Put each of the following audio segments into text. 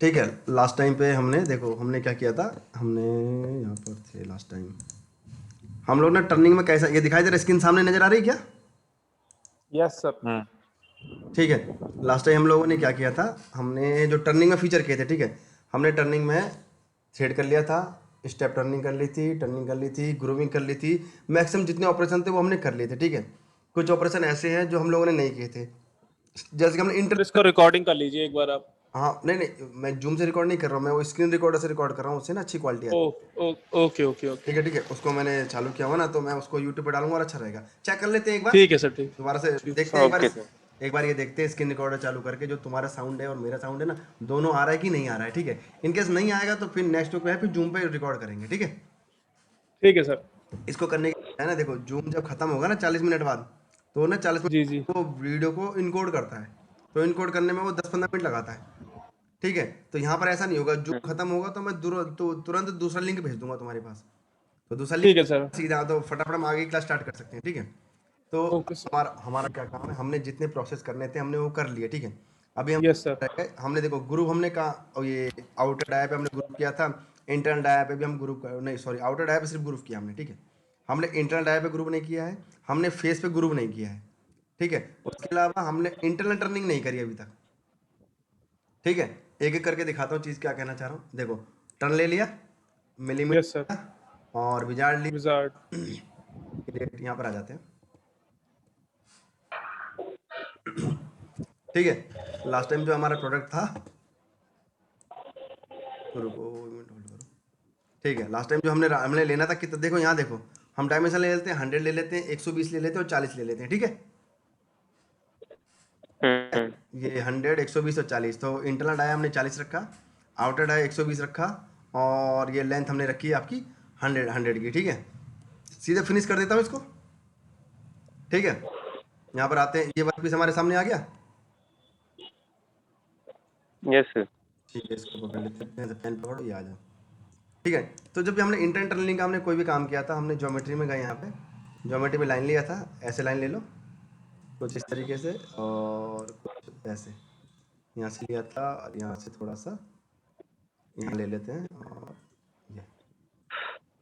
ठीक है। Last time पे हमने देखो हमने क्या किया था। हमने यहाँ पर थे लास्ट टाइम। हम लोग ना टर्निंग में कैसा ये दिखाई दे रहा है, स्क्रीन सामने नजर आ रही है क्या? Yes sir. ठीक है। लास्ट टाइम हम लोगों ने क्या किया था, हमने जो टर्निंग में फीचर किए थे, ठीक है, हमने टर्निंग में थ्रेड कर लिया था, स्टेप टर्निंग कर ली थी, टर्निंग कर ली थी, ग्रूविंग कर ली थी। मैक्सिमम जितने ऑपरेशन थे वो हमने कर लिए थे, ठीक है। कुछ ऑपरेशन ऐसे हैं जो हम लोगों ने नहीं किए थे, जैसे कि हमने इंटर। सर इसको रिकॉर्डिंग कर लीजिए एक बार आप। हाँ नहीं नहीं, मैं जूम से रिकॉर्ड नहीं कर रहा हूँ, मैं वो स्क्रीन रिकॉर्डर से रिकॉर्ड कर रहा हूँ, उससे ना अच्छी क्वालिटी ओ, आती ओ, ओके ओके है। ओके। ठीक है, उसको मैंने चालू किया हुआ ना, तो मैं उसको यूट्यूब पे डालूंगा और अच्छा रहेगा। चेक कर लेते हैं एक बार, ठीक है सर, ठीक। दोबारा से ठीक देखते हैं एक बार। Okay sir. एक बार ये देखते हैं स्क्रीन रिकॉर्डर चालू करके, जो तुम्हारा साउंड है और मेरा साउंड है ना, दोनों आ रहा है कि नहीं आ रहा है, ठीक है। इनकेस नहीं आएगा तो फिर नेक्स्ट पे है, फिर जूम पे रिकॉर्ड करेंगे, ठीक है। ठीक है सर। इसको करने के है ना, देखो जूम जब खत्म होगा ना 40 मिनट बाद, तो ना 40 मिनट जी जी। वो वीडियो को इनकोड करता है। तो इनकोड करने में वो 10-15 मिनट लगाता है, ठीक है। तो यहाँ पर ऐसा नहीं होगा, जूम खत्म होगा तो मैं तुरंत दूसरा लिंक भेज दूंगा तुम्हारे पास। तो दूसरा लिंक ठीक है सर। सीधा, तो फटाफट हम आगे की क्लास स्टार्ट कर सकते हैं, ठीक है। तो ओके सर। हमारा हमारा क्या काम है, हमने जितने प्रोसेस करने थे हमने वो कर लिए, ठीक है। अभी हम यस सर। हमने देखो ग्रुप हमने कहा, और ये आउटर डाया पे हमने ग्रुप किया था, इंटरनल डाया पे भी हम ग्रुप नहीं, सॉरी, आउटर डाया पे सिर्फ ग्रुप किया हमने, ठीक है। हमने इंटरनल डाया पे ग्रुप नहीं किया है, हमने फेस पे ग्रुप नहीं किया है, ठीक है। उसके अलावा हमने इंटरनल टर्निंग नहीं करी अभी तक, ठीक है। एक एक करके दिखाता हूँ चीज़ क्या कहना चाह रहा हूँ, देखो। टर्न ले लिया, यस सर। मिलीमीटर और विजार्ड विजार्ड। लिया, यहाँ पर आ जाते हैं, ठीक है। लास्ट टाइम जो हमारा प्रोडक्ट था, रुको एक मिनट होल्ड करो, ठीक है। लास्ट टाइम जो हमने लेना था कितना, देखो यहाँ देखो, हम डायमेंशन ले लेते हैं 100 ले लेते हैं, 120 ले लेते हैं और 40 ले लेते हैं, ठीक है। हम्म। ये 100, 120 और 40, तो इंटरनल डाया हमने 40 रखा, आउटर डाया 120 रखा, और ये लेंथ हमने रखी है आपकी 100 की, ठीक है। सीधे फिनिश कर देता हूँ इसको, ठीक है। यहाँ पर आते हैं, ये वर्क पीस हमारे सामने आ गया, यस सर। ठीक है। इसको पकड़ लेते हैं, पेन पकड़ो, ये आ जाओ, ठीक है। तो जब भी हमने इंटर टनलिंग का हमने कोई भी काम किया था, हमने ज्योमेट्री में गए, यहाँ पे ज्योमेट्री में लाइन लिया था, ऐसे लाइन ले लो कुछ इस तरीके से, और कुछ ऐसे यहाँ से लिया था, और यहाँ से थोड़ा सा यहाँ ले लेते हैं, और ये,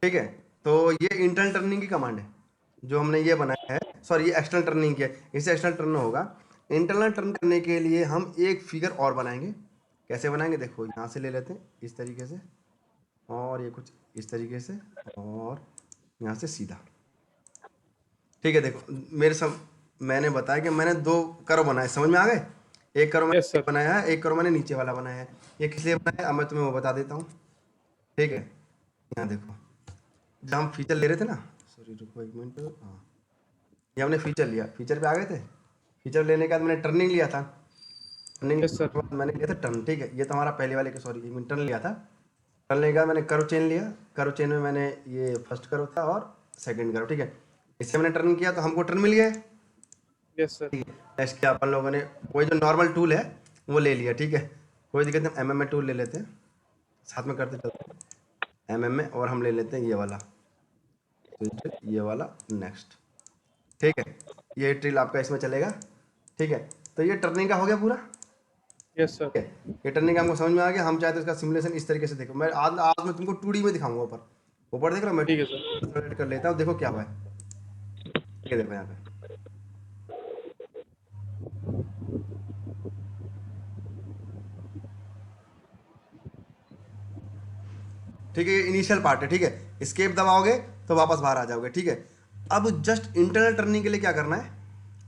ठीक है। तो ये इंटरनल टर्निंग की कमांड है जो हमने ये बनाया है, सॉरी ये एक्सटर्नल टर्निंग की है, इसे एक्सटर्नल टर्न होगा। इंटरनल टर्न करने के लिए हम एक फिगर और बनाएंगे। कैसे बनाएंगे, देखो यहाँ से ले लेते हैं इस तरीके से, और ये कुछ इस तरीके से, और यहाँ से सीधा, ठीक है। देखो मेरे सब मैंने बताया कि मैंने दो कर्व बनाए, समझ में आ गए। एक कर्व यस मैंने सर। बनाया है, एक कर्व मैंने नीचे वाला बनाया है। ये किस लिए बनाया है, अब मैं तुम्हें वो बता देता हूँ, ठीक है। यहाँ देखो, जब हम फीचर ले रहे थे ना, सॉरी रुको एक मिनट, हाँ, ये हमने फीचर लिया, फीचर पे आ गए थे। फीचर लेने के बाद मैंने टर्निंग लिया था, टर्निंग यस सर। के बाद मैंने लिया था टर्न, ठीक है। ये तो हमारा पहले वाले के, सॉरी एक मिनट, टर्न लिया था। टर्न लेने के बाद मैंने कर्व चेन लिया, कर्व चेन में मैंने ये फर्स्ट कर्व था और सेकंड कर्व, ठीक है। इससे मैंने टर्न किया तो हमको टर्न मिल गया है। Yes sir. नेक्स्ट क्या अपन लोगों ने, कोई जो नॉर्मल टूल है वो ले लिया, ठीक है। कोई दिक्कत नहीं, एमएम में टूल ले लेते हैं, साथ में करते चलते हैं एमएम में, और हम ले लेते हैं ये वाला, तो ये वाला नेक्स्ट, ठीक है। ये ट्रिल आपका इसमें चलेगा, ठीक है। तो ये टर्निंग का हो गया पूरा, यस सर। ठीक है। ये टर्निंग का हमको समझ में आ गया। हम चाहते हैं इसका सिमुलेशन इस तरीके से, देखो मैं आज मैं तुमको 2D में दिखाऊंगा, ऊपर ऊपर देख रहा हूँ मैं, ठीक है सर। सेलेक्ट कर लेता हूँ, देखो क्या हुआ है, ठीक है। देखो यहाँ पे, ठीक है, ये इनिशियल पार्ट है, ठीक है। एस्केप दबाओगे तो वापस बाहर आ जाओगे, ठीक है। अब जस्ट इंटरनल टर्निंग के लिए क्या करना है,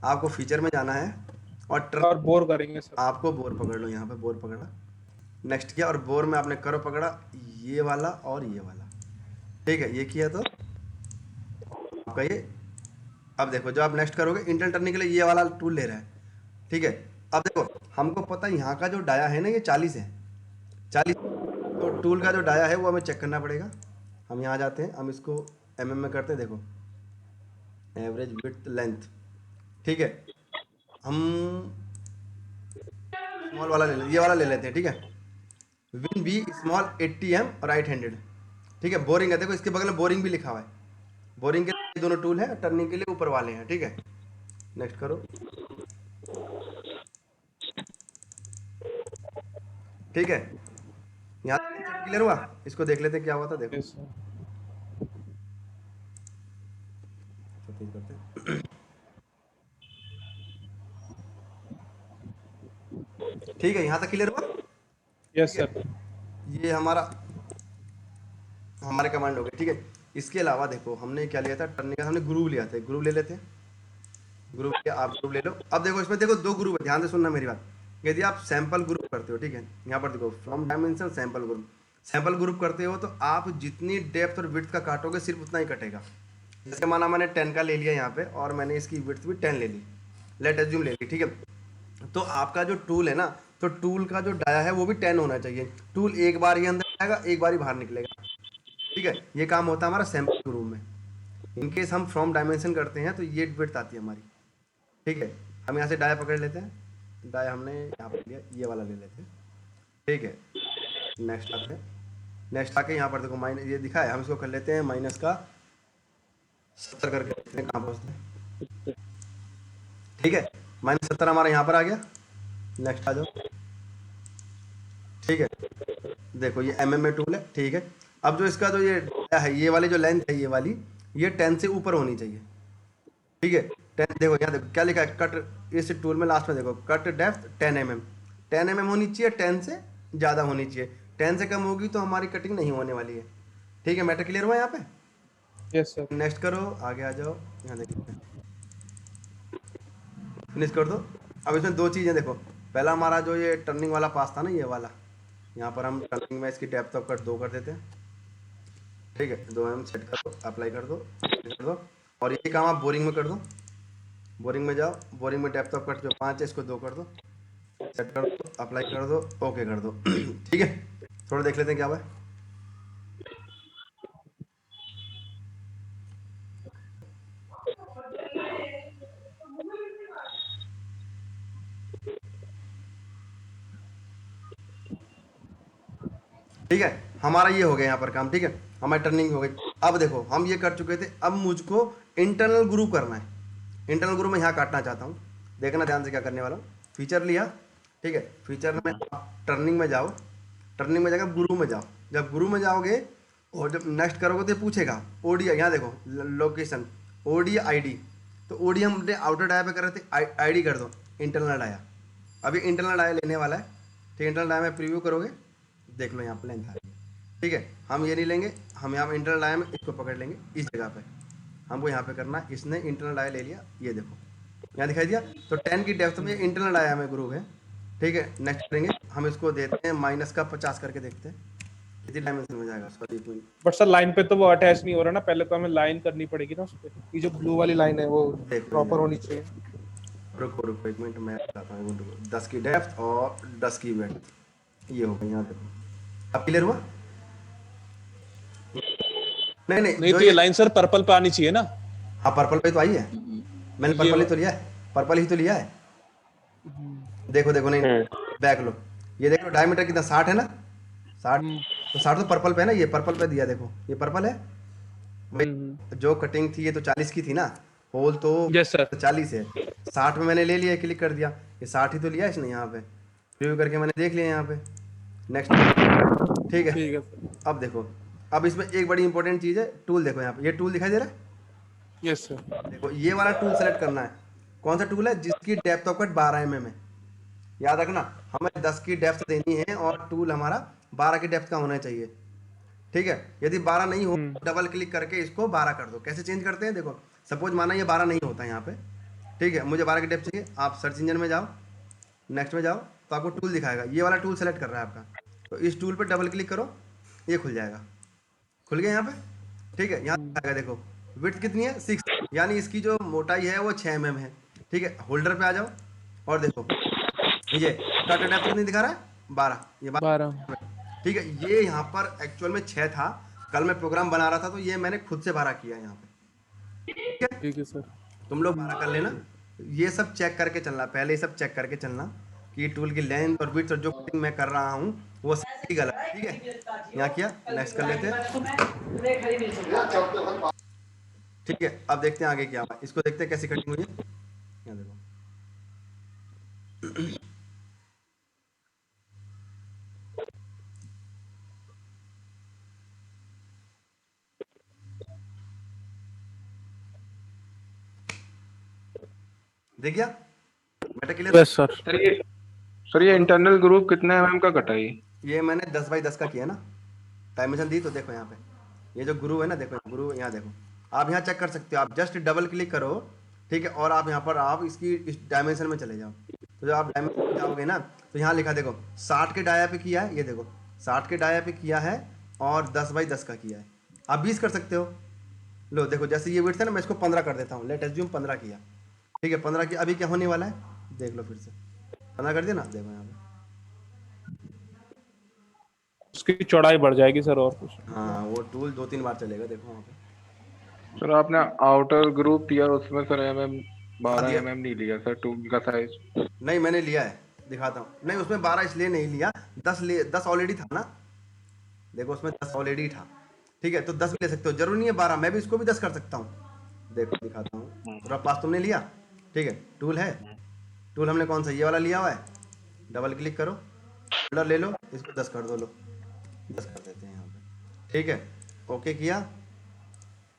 आपको फीचर में जाना है, और टर्न, और बोर करेंगे सर। आपको बोर पकड़ लो, यहाँ पे बोर पकड़ा, नेक्स्ट किया, और बोर में आपने करो पकड़ा, ये वाला और ये वाला, ठीक है। ये किया तो आपका ये, अब देखो जब आप नेक्स्ट करोगे इंटरनल टर्निंग के लिए ये वाला टूल ले रहा है, ठीक है। अब देखो हमको पता है यहाँ का जो डाया है ना ये 40 है, 40, तो टूल का जो डाया है वो हमें चेक करना पड़ेगा। हम यहाँ जाते हैं, हम इसको एमएम में करते हैं, देखो एवरेज विड्थ लेंथ, ठीक है। हम स्मॉल वाला ले लेते, ये वाला ले लेते हैं, ठीक है। Win B small 80 M right handed, ठीक है। बोरिंग है, देखो इसके बगल में बोरिंग भी लिखा हुआ है। बोरिंग के लिए दोनों टूल है, टर्निंग के लिए ऊपर वाले हैं, ठीक है। नेक्स्ट करो, ठीक है। यहाँ तक क्लियर हुआ? इसको देख लेते हैं क्या हुआ था, देखो। Yes, sir. तो तेज करते हैं। ठीक है, यहाँ तक क्लियर हुआ? Yes, ठीक sir. है, ये हमारा हमारे कमांड हो गए। ठीक है, इसके अलावा देखो हमने क्या लिया था, टर्निंग का हमने ग्रुप लिया था, ग्रुप ले लेते हैं। ग्रुप लिया, आप ग्रुप ले लो। अब देखो इसमें देखो दो ग्रुप है, ध्यान से सुनना मेरी बात। यदि आप सैंपल ग्रुप करते हो, ठीक है, यहाँ पर देखो from dimension sample group. Sample group करते हो तो आप जितनी डेप्थ और विड्थ का काटोगे सिर्फ उतना ही कटेगा। जैसे माना मैंने 10 का ले लिया यहाँ पे, और मैंने इसकी विड्थ भी 10 ले ली, लेट एज्यूम ले ली, ठीक है। तो आपका जो टूल है ना, तो टूल का जो डाया है वो भी 10 होना चाहिए। टूल एक बार ही अंदर आएगा, एक बार ही बाहर निकलेगा। ठीक है, ये काम होता है हमारा सैंपल ग्रुप में। इनकेस हम फ्रॉम डायमेंशन करते हैं तो ये विड्थ आती है हमारी। ठीक है, हम यहाँ से डाया पकड़ लेते हैं। डाया हमने यहाँ पर लिया, ये वाला ले लेते हैं। ठीक है, नेक्स्ट आते हैं। नेक्स्ट आके यहाँ पर देखो माइनस ये दिखा है, हम इसको कर लेते हैं माइनस का 70 करके देखते हैं कहाँ पहुँचते हैं। ठीक है, -70 हमारा यहाँ पर आ गया। नेक्स्ट आ जाओ। ठीक है, देखो ये mm में टूल है। ठीक है, अब जो इसका जो ये है, ये वाली जो लेंथ है, ये 10 से ऊपर होनी चाहिए। ठीक है, 10 देखो यहाँ देखो क्या लिखा है, कट इस टूल में लास्ट में देखो कट डेप्थ 10 mm। 10 mm होनी चाहिए, 10 से ज़्यादा होनी चाहिए। 10 से कम होगी तो हमारी कटिंग नहीं होने वाली है। ठीक है, मैटर क्लियर हुआ यहाँ पे? Yes, sir. नेक्स्ट करो, आगे आ जाओ। यहाँ देखो फिनिश कर दो। अब इसमें दो चीज़ें देखो, पहला हमारा जो ये टर्निंग वाला पास था ना, ये वाला, यहाँ पर हम टर्निंग में इसकी डेप्थ ऑफ कट 2 कर देते हैं। ठीक है, 2 mm सेट कर दो, अप्लाई कर दो, कर दो। और ये काम आप बोरिंग में कर दो। बोरिंग में जाओ, बोरिंग में डेप्थ ऑफ कट जो 5 है इसको 2 कर दो, सेट कर दो, अप्लाई कर दो, ओके कर दो। ठीक है, थोड़ा देख लेते हैं क्या हुआ है। ठीक है, हमारा ये हो गया यहाँ पर काम। ठीक है, हमारी टर्निंग हो गई। अब देखो हम ये कर चुके थे, अब मुझको इंटरनल ग्रुप करना है। इंटरनल ग्रुप में यहाँ काटना चाहता हूँ, देखना ध्यान से क्या करने वाला हूँ। फीचर लिया, ठीक है, फीचर में टर्निंग में जाओ, टर्निंग में जाकर गुरु में जाओ। जब गुरु में जाओगे और जब नेक्स्ट करोगे तो ये पूछेगा ओडी, यहाँ देखो लोकेशन ओडी आईडी। तो ओडी हम आउटर डाया पे कर रहे थे, आईडी कर दो इंटरनल डाया। अभी इंटरनल डाया लेने वाला है। ठीक, इंटरनल डाया में प्रीव्यू करोगे, देख लो यहाँ पर लेंथ आ रही है। ठीक है, हम ये नहीं लेंगे, हम यहाँ इंटरनल डाया में इसको पकड़ लेंगे इस जगह पे। हमको यहाँ पे करना है, इसने इंटरनल डाया ले लिया, ये देखो यहाँ दिखाई दिया। तो 10 की डेप्थ में इंटरनल डाया में ग्रुप है। ठीक है, नेक्स्ट करेंगे, हम इसको देते हैं माइनस का 50 करके देखते हैं कितनी डायमेंशन में जाएगा। सॉरी एक मिनट, But sir, लाइन पे तो वो अटैच नहीं हो रहा ना, पहले तो हमें लाइन करनी पड़ेगी ना उस पे। ये जो ब्लू वाली लाइन है वो देख लो प्रॉपर होनी चाहिए। रुको रुको एक मिनट, मैं बताता हूँ। 10 की डेप्थ और 10 की वेट, ये हो गई। यहाँ देखो, अब क्लियर हुआ? नहीं नहीं, नहीं जो तो ये लाइन सर पर्पल पे आनी चाहिए ना। हाँ पर्पल पे तो आई है, मैंने पर्पल ही तो लिया है, पर्पल ही तो लिया है। देखो देखो, नहीं बैक लो, ये देख लो डायमीटर कितना 60 है ना, 60। तो 60 तो पर्पल पे है ना, ये पर्पल पे दिया, देखो ये पर्पल है भाई। जो कटिंग थी ये तो 40 की थी ना, होल तो Yes, sir. 40 है। 60 में मैंने ले लिया, क्लिक कर दिया, ये 60 ही तो लिया इसने यहाँ पे, रिव्यू करके मैंने देख लिया यहाँ पे। नेक्स्ट, ठीक है। ठीक है सर। अब देखो, अब इसमें एक बड़ी इंपॉर्टेंट चीज़ है, टूल देखो यहाँ पे, ये टूल दिखाई दे रहा है। Yes sir. देखो ये वाला टूल सेलेक्ट करना है। कौन सा टूल है? जिसकी डेप्थ ऑफ कट 12 mm है। याद रखना, हमें 10 की डेप्थ देनी है और टूल हमारा 12 की डेप्थ का होना चाहिए। ठीक है, यदि 12 नहीं हो डबल क्लिक करके इसको 12 कर दो। कैसे चेंज करते हैं, देखो सपोज माना ये 12 नहीं होता यहाँ पे, ठीक है, मुझे 12 की डेप्थ चाहिए। आप सर्च इंजन में जाओ, नेक्स्ट में जाओ, तो आपको टूल दिखाएगा, ये वाला टूल सेलेक्ट कर रहा है आपका। तो इस टूल पर डबल क्लिक करो, ये खुल जाएगा, खुल गया यहाँ पे। ठीक है, यहाँ दिखाएगा देखो विड्थ कितनी है 6, यानी इसकी जो मोटाई है वो 6 mm है। ठीक है, होल्डर पे आ जाओ और देखो ये कट डेप्थ कितनी दिखा रहा है 12, ये 12। ठीक है, ये यहाँ पर एक्चुअल में 6 था, कल मैं प्रोग्राम बना रहा था तो ये मैंने खुद से 12 किया यहाँ पे। ठीक है, ठीक है सर। तुम लोग 12 कर लेना। ये सब चेक करके चलना, पहले ये सब चेक करके चलना कि टूल की लेंथ और विड्थ और जो कटिंग मैं कर रहा हूँ वो सही गलत है। ठीक है, यहाँ किया, नेक्स्ट कर लेते हैं। ठीक है, अब देखते हैं आगे क्या हुआ, इसको देखते हैं कैसी कटिंग हुई है। यहाँ देखो, देख गया बेटा क्लियर? Yes sir. सर ये इंटरनल ग्रुप कितने एमएम का कटा है? ये मैंने 10 बाई 10 का किया ना, डायमेंशन दी तो देखो यहाँ पे ये जो गुरु है ना, देखो गुरु यहाँ देखो, आप यहाँ चेक कर सकते हो, आप जस्ट डबल क्लिक करो, ठीक है, और आप यहाँ पर आप इसकी इस डायमेंशन में चले जाओ। तो जब आप डायमेंशन में जाओगे ना तो यहाँ लिखा देखो 60 के डाया पे किया है, ये देखो 60 के डाया पे किया है और 10 बाई 10 का किया है। आप 20 कर सकते हो। लो देखो जैसे ये विड्थ है ना, मैं इसको 15 कर देता हूँ, लेट एज्यूम 15 किया, ठीक है 15 की अभी क्या होने वाला है देख लो फिर से, 15 कर दिया ना, देखो यहाँ पे उसकी चौड़ाई बढ़ जाएगी सर और कुछ। हाँ वो टूल 2-3 बार चलेगा, देखो वहाँ पे सर आपने आउटर ग्रुप दिया उसमें सर एमएम 12 दिया। एमएम नहीं लिया सर टूल का साइज। नहीं मैंने लिया है, दिखाता हूँ, नहीं उसमें 12 इसलिए नहीं लिया, 10 ऑलरेडी था ना, देखो उसमें 10 ऑलरेडी था, ठीक है, तो 10 भी ले सकते हो, जरूरी नहीं है 12, मैं भी इसको भी 10 कर सकता हूँ। देखो दिखाता हूँ, रफ पास तुमने लिया, ठीक है, टूल है, टूल हमने कौन सा ये वाला लिया हुआ है, डबल क्लिक करो, फोल्डर ले लो, इसको 10 कर दो, लो 10 कर देते हैं यहाँ पे, ठीक है, ओके किया,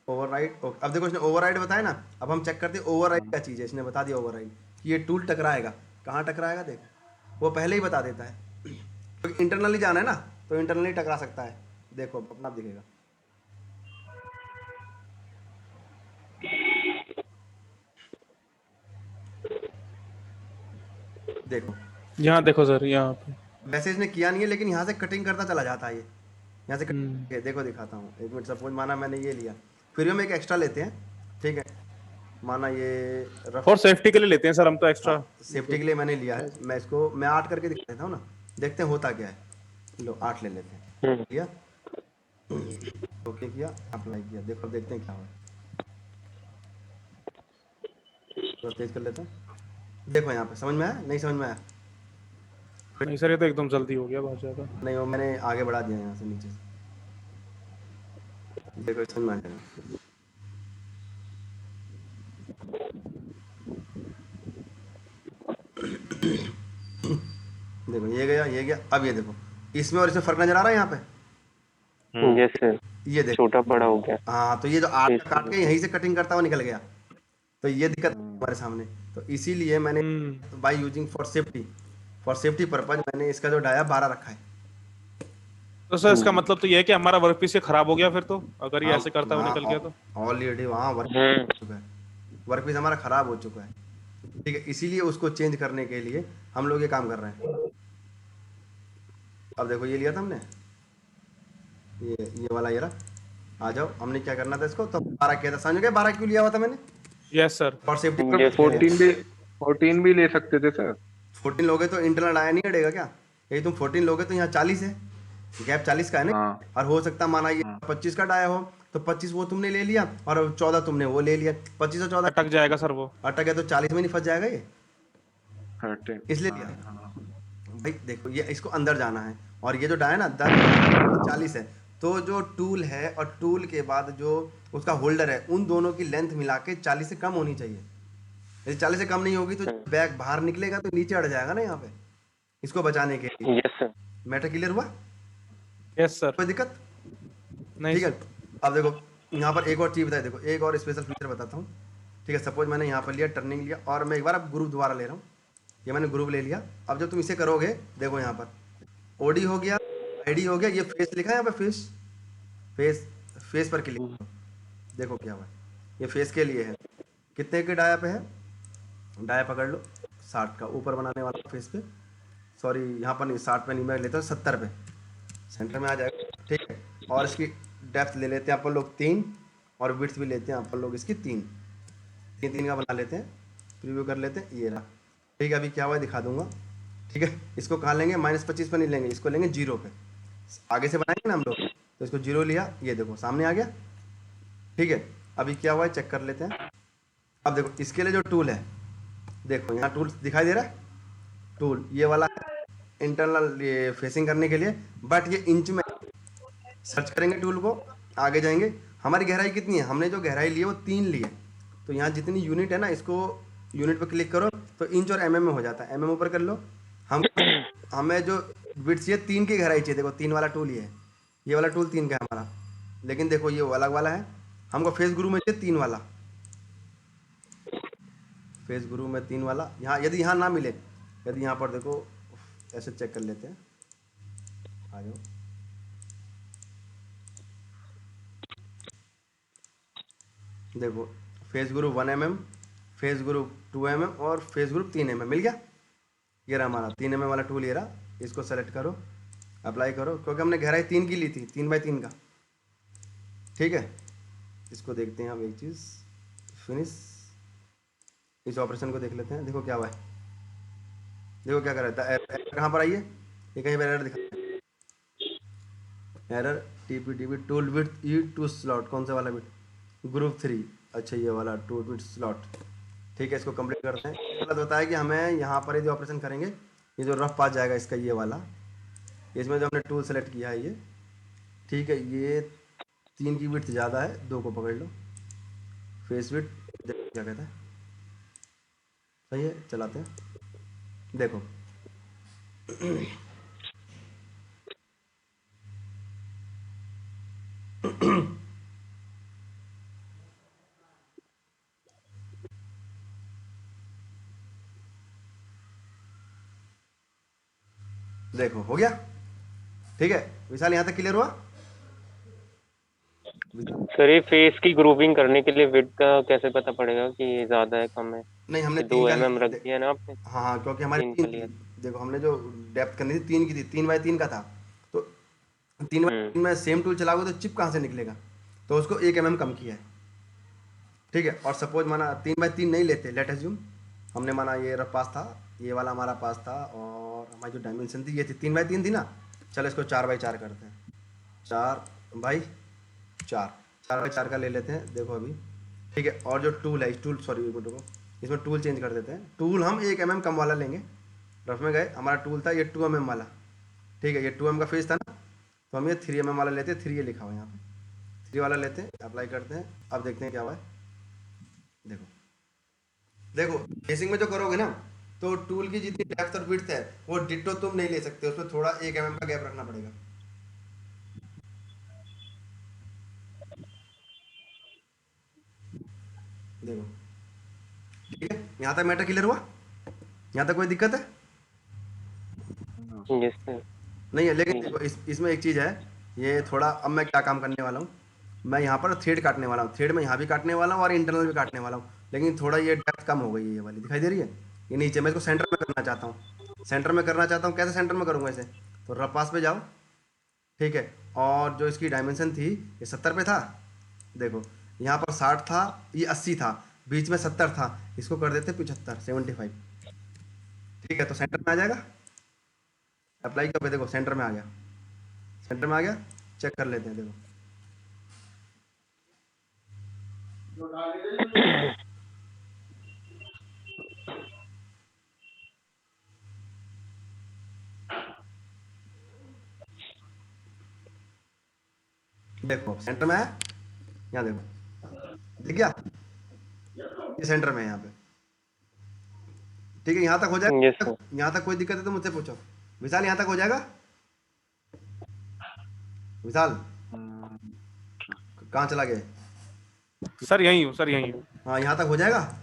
ओवरराइड, अब देखो इसने ओवरराइड बताया ना, अब हम चेक करते हैं ओवरराइड क्या चीज़ है, इसने बता दिया ओवरराइड कि ये टूल टकराएगा, कहाँ टकराएगा देखो, वो पहले ही बता देता है, क्योंकि इंटरनली जाना है ना, तो इंटरनली टकरा सकता है, देखो अपना आप दिखेगा, देखो यहाँ देखो सर, यहाँ पे वैसे इसने किया नहीं है, लेकिन यहाँ से कटिंग करता चला जाता है ये, यहाँ से देखो दिखाता हूँ, एक मिनट, सपोज माना मैंने ये लिया, फिर हम एक एक्स्ट्रा लेते हैं, ठीक है, माना ये रफ और सेफ्टी के लिए लेते हैं सर हम तो एक्स्ट्रा। सेफ्टी के लिए मैंने लिया है, मैं इसको मैं 8 करके दिखा देता हूँ ना, देखते हैं होता क्या है, लो 8 ले लेते हैं, लिया, ओके किया, अप्लाई किया, देखो अब देखते हैं क्या हुआ, थोड़ा तेज कर लेते हैं, देखो यहाँ पे समझ में आया, नहीं समझ में आया? नहीं सर ये तो एकदम जल्दी हो गया बहुत ज्यादा। नहीं वो मैंने आगे बढ़ा दिया यहाँ से नीचे से, देखो समझ में आ जाएगा, देखो ये गया, अब ये देखो इसमें और इसमें फर्क नजर आ रहा है यहाँ पे, यस सर, ये देखो छोटा बड़ा हो गया। हाँ, तो ये जो 8 काट के यहीं से कटिंग करता हुआ निकल गया, तो ये दिक्कत हमारे सामने, तो इसीलिए मैंने by using for safety purpose मैंने इसका जो डाया 12 रखा है। तो सर इसका मतलब तो ये है कि हमारा वर्क पीस खराब हो गया फिर तो, अगर ये ऐसे करता हुआ निकल गया तो। ऑलरेडी वहाँ वर्क हो चुका है, वर्क पीस हमारा खराब हो चुका है, ठीक है, इसीलिए उसको चेंज करने के लिए हम लोग ये काम कर रहे हैं। अब देखो ये लिया था हमने, ये वाला ये रहा, आ जाओ, हमने क्या करना था इसको, तो 12 किया था, समझ गए 12 क्यों लिया हुआ था मैंने, यस सर। For safety. 14 भी ले सकते थे सर। 14 लोगे तो इंटरनल आया नहीं अड़ेगा क्या, यही तुम 14 लोगे तो यहाँ 40 है, गैप 40 का है ना, और हो सकता माना ये 25 का डाया हो, तो 25 वो तुमने ले लिया और 14 तुमने वो ले लिया, 25 और 14 अटक जाएगा सर वो, अटक गया तो 40 में नहीं फंस जाएगा ये, इसलिए लिया है। हाँ। भाई देखो ये इसको अंदर जाना है, और ये जो डाया ना 40 है, तो जो टूल है और टूल के बाद जो उसका होल्डर है, उन दोनों की लेंथ मिला के 40 से कम होनी चाहिए, यदि 40 से कम नहीं होगी तो बैग बाहर निकलेगा तो नीचे अड़ जाएगा ना यहाँ पे, इसको बचाने के लिए। यस सर, मैटर क्लियर हुआ? Yes sir. कोई दिक्कत नहीं ठीक है। अब देखो यहाँ पर एक और चीज़ बताए, देखो एक और स्पेशल फीचर बताता हूँ, ठीक है, सपोज मैंने यहाँ पर लिया टर्निंग लिया, और मैं एक बार अब ग्रुप दोबारा ले रहा हूँ, ये मैंने ग्रुप ले लिया, अब जब तुम इसे करोगे देखो यहाँ पर ओडी हो गया, आईडी हो गया, ये फेस लिखा है यहाँ पर, फेस पर क्लिक करो, देखो क्या हुआ, ये फेस के लिए है, कितने के डाया पे है, डाया पकड़ लो 60 का, ऊपर बनाने वाला फेस पे, सॉरी यहाँ पर नहीं 60 पे नहीं, मैं लेता हूँ 70 पे, सेंटर में आ जाएगा, ठीक है, और इसकी डेप्थ ले लेते हैं अपन लोग 3, और विड्थ भी लेते हैं अपन लोग इसकी 3 का बना लेते हैं, प्रीव्यू कर लेते हैं, ये रहा, ठीक है, अभी क्या हुआ दिखा दूंगा, ठीक है, इसको कहाँ लेंगे, -25 पे नहीं लेंगे, इसको लेंगे 0 पे, आगे से बनाएंगे ना हम लोग, तो इसको 0 लिया, ये देखो सामने आ गया, ठीक है, अभी क्या हुआ है चेक कर लेते हैं। अब देखो इसके लिए जो टूल है, देखो यहाँ टूल दिखाई दे रहा है, टूल ये वाला इंटरनल ये फेसिंग करने के लिए, बट ये इंच में, सर्च करेंगे टूल को, आगे जाएंगे, हमारी गहराई कितनी है, हमने जो गहराई ली है वो 3 ली है, तो यहाँ जितनी यूनिट है ना, इसको यूनिट पर क्लिक करो तो इंच और mm में हो जाता है, mm ऊपर कर लो, हमें जो विड्थ चाहिए 3 की गहराई चाहिए, देखो 3 वाला टूल ये वाला टूल 3 का है हमारा, लेकिन देखो ये अलग वाला है, हमको फेस ग्रुप में चाहिए 3 वाला, फेस ग्रुप में 3 वाला यहाँ, यदि यहाँ ना मिले, यदि यहाँ पर देखो ऐसे चेक कर लेते हैं, आ जाओ, देखो face group 1 mm, face group 2 mm और फेस ग्रुप 3 mm मिल गया। ये रहा हमारा 3 mm वाला टूल, ये रहा, इसको सेलेक्ट करो, अप्लाई करो, क्योंकि हमने गहराई 3 की ली थी, 3x3 का, ठीक है। इसको देखते हैं हम एक चीज़, फिनिश, इस ऑपरेशन को देख लेते हैं, देखो क्या हुआ है, देखो क्या कर रहा है, एरर कहाँ पर आई है, ये कहीं पर एरर दिखा, error TP tool width E2 slot, कौन सा वाला बिट, ग्रुप 3, अच्छा ये वाला 2 बिट स्लॉट, ठीक है। इसको कंप्लीट करते हैं। गलत बताया कि हमें यहाँ पर ये जो ऑपरेशन करेंगे, ये जो रफ पास जाएगा इसका, ये वाला, इसमें जो हमने टूल सेलेक्ट किया है ये, ठीक है, ये 3 की विड्थ ज़्यादा है, 2 को पकड़ लो, फेस विड्थ क्या कहता है, सही है, चलाते हैं, देखो देखो हो गया, ठीक है। विशाल यहाँ तक क्लियर हुआ? सर ये फेस की ग्रुपिंग करने के लिए विड्थ का कैसे पता पड़ेगा कि ये ज्यादा है कम है? नहीं, हमने कि 3 2 का mm रख दिया ना आपने? हाँ हाँ, क्योंकि हमारी 3 का 3 लिया। देखो हमने जो डेप्थ करनी थी 3 की थी, 3x3 का था, तो 3x3 में सेम टूल चलाओगे तो चिप कहाँ से निकलेगा, तो उसको 1 mm कम किया है, ठीक है। और सपोज माना 3x3 नहीं लेते, लेट अज्यूम हमने माना ये रफ पास था, ये वाला हमारा पास था, और हमारी जो डायमेंशन थी ये थी 3x3 थी ना, चलो इसको 4x4 करते हैं, 4x4, 4x4 का ले लेते हैं, देखो अभी, ठीक है। और जो टूल है, इस टूल, सॉरी एक मिनट को, इसमें टूल चेंज कर देते हैं, टूल हम 1 mm कम वाला लेंगे, रफ में गए, हमारा टूल था ये 2 mm वाला, ठीक है, ये 2 mm का फेस था ना, तो हम ये 3 mm वाला लेते हैं, 3 ये लिखा हुआ है यहाँ पे, 3 वाला लेते हैं, अप्लाई करते हैं, अब देखते हैं क्या हुआ है, देखो देखो फेसिंग में जो करोगे ना, तो टूल की जितनी डेप्थ और विड्थ है वो डिट्टो तुम नहीं ले सकते, उसमें थोड़ा 1 mm का गैप रखना पड़ेगा, देखो, ठीक है। यहाँ तक मैटर क्लियर हुआ? यहाँ तक कोई दिक्कत है? Yes sir. नहीं है, लेकिन देखो इसमें एक चीज़ है, ये थोड़ा, अब मैं क्या काम करने वाला हूँ, मैं यहाँ पर थ्रेड काटने वाला हूँ, थ्रेड में यहाँ भी काटने वाला हूँ और इंटरनल भी काटने वाला हूँ, लेकिन थोड़ा ये डेप्थ कम हो गई है, ये वाली दिखाई दे रही है, ये नीचे, मैं इसको सेंटर में करना चाहता हूँ, सेंटर में करना चाहता हूँ, कैसे सेंटर में करूँगा इसे, तो रफ पास पे जाओ, ठीक है, और जो इसकी डायमेंशन थी ये 70 पे था, देखो यहाँ पर 60 था, ये 80 था, बीच में 70 था, इसको कर देते 75, 75, ठीक है, तो सेंटर में आ जाएगा, अप्लाई कर, देखो सेंटर में आ गया, सेंटर में आ गया, चेक कर लेते हैं, देखो देखो सेंटर में है, यहाँ देखो, दिख गया, ये सेंटर में है यहाँ पे, ठीक है। यहाँ तक हो यस जाएगा? सर। यहाँ तक कोई दिक्कत है तो मुझसे पूछो, विशाल यहाँ तक हो जाएगा? विशाल कहाँ चला गया? सर यही हूँ, सर यही हूँ। हाँ, यहाँ तक हो जाएगा,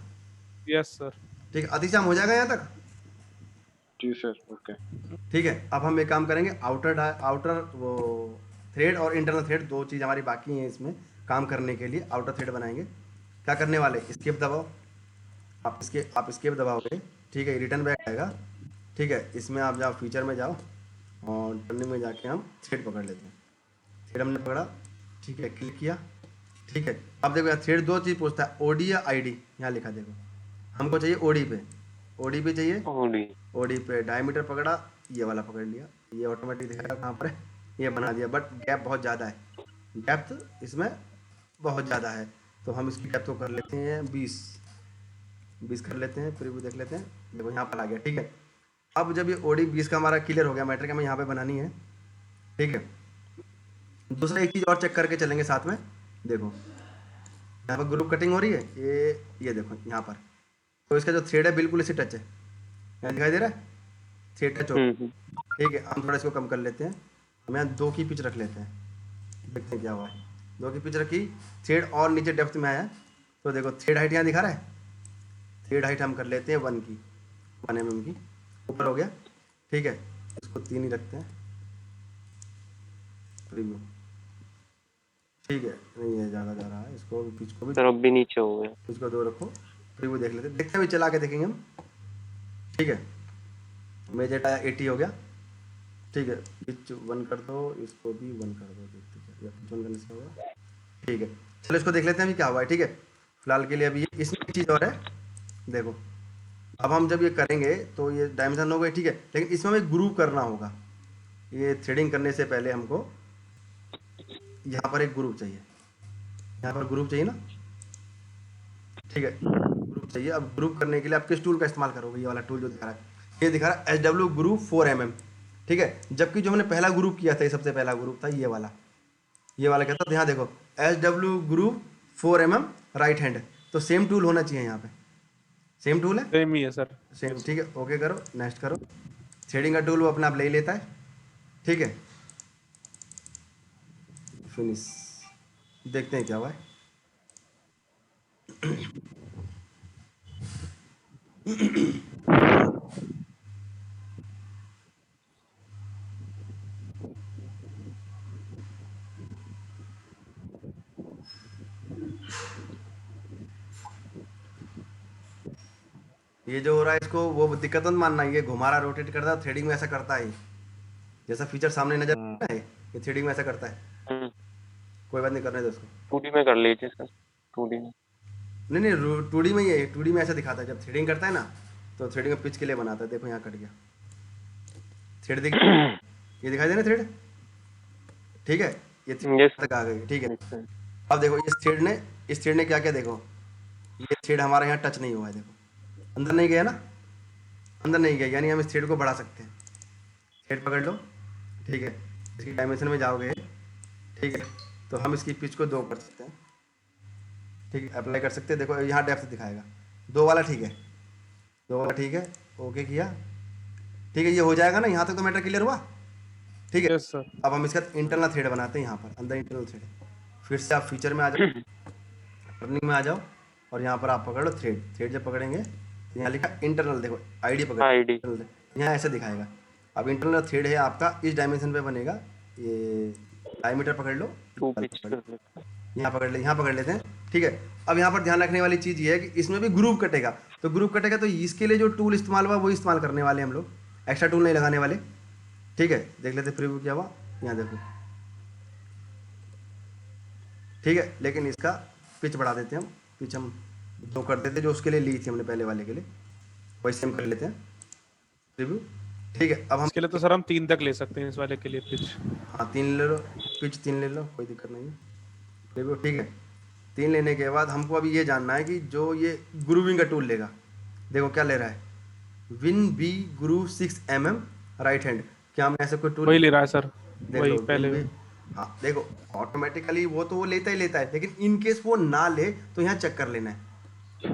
यस सर। ठीक है, अतिश्याम हो जाएगा यहाँ तक? जी सर, ओके। ठीक है, अब हम एक काम करेंगे, आउटर वो थ्रेड और इंटरनल थ्रेड, दो चीज़ हमारी बाकी हैं इसमें काम करने के लिए, आउटर थ्रेड बनाएंगे। क्या करने वाले, स्केप दबाओ, आप स्केप दबाओगे, ठीक है, रिटर्न बैक आएगा, ठीक है, इसमें आप जाओ, फीचर में जाओ, और टर्निंग में जाके हम थ्रेड पकड़ लेते हैं, थ्रेड हमने पकड़ा, ठीक है, क्लिक किया, ठीक है। अब देखो यहाँ थ्रेड दो चीज़ पूछता है, ओडी या आईडी, यहाँ लिखा देखो, हमको चाहिए ओडी पे, ओडी पे चाहिए, ओडी। ओडी पे डायमीटर पकड़ा, ये वाला पकड़ लिया, ये ऑटोमेटिक दिखाएगा कहाँ पर है, ये बना दिया, बट गैप बहुत ज़्यादा है, डेप्थ इसमें बहुत ज़्यादा है, तो हम इसकी डेप्थ को कर लेते हैं 20 कर लेते हैं, प्रीव्यू देख लेते हैं, देखो यहाँ पर आ गया, ठीक है। अब जब ये ओडी 20 का हमारा क्लियर हो गया, मैट्रिक हमें यहाँ पे बनानी है, ठीक है। दूसरा एक चीज़ और चेक करके चलेंगे साथ में, देखो यहाँ पर ग्रुप कटिंग हो रही है, ये देखो यहाँ पर, तो इसका जो थ्रेड है बिल्कुल इसी टच है, यहाँ दिखाई दे रहा है, थ्रेड टच हो, ठीक है। हम थोड़ा इसको कम कर लेते हैं, हम यहाँ 2 की पिच रख लेते हैं, देखते हैं क्या हुआ है, 2 की पिच रखी, थ्रेड और नीचे डेप्थ में आया, तो देखो थ्रेड हाइट यहाँ दिखा रहा है, शेड हाइट हम कर लेते हैं 1 की, 1 mm की, ऊपर हो गया। ठीक है, इसको 3 ही रखते हैं, प्रीव्यू। ठीक है, नहीं है, ज़्यादा जा रहा है, इसको पिच को भी, सर अब भी नीचे हो गया। पिच को 2 रखो, प्रीव्यू देख लेते हैं, देखते हैं, भी चला के देखेंगे हम। ठीक है, मेजर 80 हो गया। ठीक है, पिच 1 कर दो, इसको भी 1 कर दो, देखते हैं या पिच 1 करने से होगा। ठीक है, चलो इसको देख लेते हैं अभी क्या हुआ है। ठीक है, फिलहाल के लिए अभी इसमें एक चीज़ और है, देखो अब हम जब ये करेंगे तो ये डायमेंशन हो गए। ठीक है, लेकिन इसमें हमें ग्रुप करना होगा। ये थ्रेडिंग करने से पहले हमको यहाँ पर एक ग्रुप चाहिए, यहाँ पर ग्रुप चाहिए ना। ठीक है, ग्रुप चाहिए। अब ग्रुप करने के लिए आप किस टूल का इस्तेमाल करोगे? ये वाला टूल जो दिखा रहा है, ये दिखा रहा है SW ग्रुप 4mm। ठीक है, जबकि जो हमने पहला ग्रुप किया था, ये सबसे पहला ग्रुप था ये वाला, ये वाला क्या था, यहाँ देखो SW group 4mm right hand. तो सेम टूल होना चाहिए यहाँ पे, सेम टूल है, सेम ही है सर। सेम। ठीक है, ओके करो, नेक्स्ट करो। थ्रेडिंग का टूल वो अपना आप ले ही लेता है। ठीक है, फिनिश, देखते हैं क्या हुआ है। ये जो हो रहा है इसको वो दिक्कत मत मानना, ये घुमा रहा, रोटेट करता है, थ्रेडिंग में ऐसा करता है, जैसा फीचर सामने नजर आ रहा है ये थ्रेडिंग में ऐसा करता है। कोई बात नहीं, करने दो इसको। 2D में कर लीजिए सर, 2D में। नहीं नहीं, 2D में, ये 2D में ऐसा दिखाता है, जब थ्रेडिंग करता है ना तो थ्रेडिंग में पिच के लिए बनाता है। देखो यहाँ कट गया थ्रेड, देख ये दिखाई दे रहा थ्रेड। ठीक है, ये Yes, तक आ गई। ठीक है, sir. अब देखो इस थ्रेड ने क्या क्या, देखो ये थ्रेड हमारे यहाँ टच नहीं हुआ है, देखो अंदर नहीं गया ना, अंदर नहीं गया, यानी हम इस थ्रेड को बढ़ा सकते हैं। थ्रेड पकड़ लो। ठीक है, इसकी डायमेंशन में जाओगे। ठीक है, तो हम इसकी पिच को 2 कर सकते हैं। ठीक है, अप्लाई कर सकते हैं। देखो यहाँ डेप्थ दिखाएगा 2 वाला। ठीक है, 2 वाला ठीक है, ओके किया। ठीक है, ये हो जाएगा ना, यहाँ तक तो मैटर क्लियर हुआ। ठीक है, यस सर। अब हम इसका इंटरनल थ्रेड बनाते हैं, यहाँ पर अंदर इंटरनल थ्रेड। फिर से आप फीचर में आ जाओ, टर्निंग में आ जाओ, और यहाँ पर आप पकड़ लो थ्रेड। थ्रेड जब पकड़ेंगे तो यहाँ लिखा इंटरनल, देखो ID पकड़, ID. यहाँ ऐसे दिखाएगा। अब इंटरनल थ्रेड है आपका, इस डायमेंशन पे बनेगा। ये डायमीटर पकड़ लो, 2 पिच कर लेते हैं। यहाँ पकड़ ले, यहाँ पकड़ लेते हैं। ठीक है, अब यहाँ पर ध्यान रखने वाली चीज़ ये है कि इसमें भी ग्रुप कटेगा। तो ग्रुप कटेगा तो इसके लिए जो टूल इस्तेमाल हुआ वो इस्तेमाल करने वाले हम लोग, एक्स्ट्रा टूल नहीं लगाने वाले। ठीक है, देख लेते प्रीव्यू क्या हुआ, यहाँ देखो। ठीक है, लेकिन इसका पिच बढ़ा देते हैं हम, पिच हम 2 कर देते जो उसके लिए ली थी हमने पहले वाले के लिए, वही सेम कर लेते हैं प्रीव्यू। ठीक है, अब हम इसके लिए तो सर हम 3 तक ले सकते हैं इस वाले के लिए पिच। हाँ 3 ले लो, पिच 3 ले लो, कोई दिक्कत नहीं है। प्रीव्यू ठीक है, 3 लेने के बाद हमको अभी ये जानना है कि जो ये ग्रूविंग का टूल लेगा, देखो क्या ले रहा है, win B groove 6mm right hand. क्या हमने ऐसे कोई टूल वही ले रहा है सर, देख वही लो पहले। Win B, हाँ देखो ऑटोमेटिकली वो तो वो लेता ही लेता है, लेकिन इन केस वो ना ले तो यहाँ चेक कर लेना है।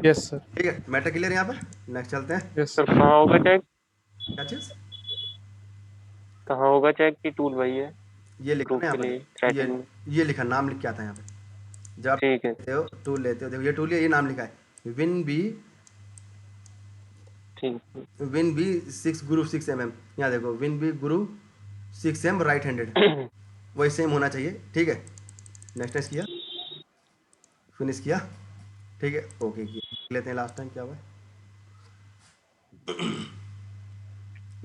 Yes sir. ठीक है, मैटर क्लियर यहाँ पर, नेक्स्ट चलते हैं। Yes sir sir. कहाँ होगा चेक, क्या चीज़, कहाँ होगा चेक की टूल वही है ये लिखा ग्रुप ना के यहाँ लिए पर, थ्रेडिंग में। ये लिखा, नाम लिख के आता है यहाँ पे। जब आप ठीक है, लेते हो टूल लेते हो, देखो ये टूल है, ये नाम लिखा है विन बी 6 ग्रुव 6mm। यहाँ देखो विन B groove 6M right handed, वही सेम होना चाहिए। ठीक है, नेक्स्ट किया, फिनिश किया। ठीक है, ओके किया, देख लेते हैं लास्ट टाइम क्या हुआ है।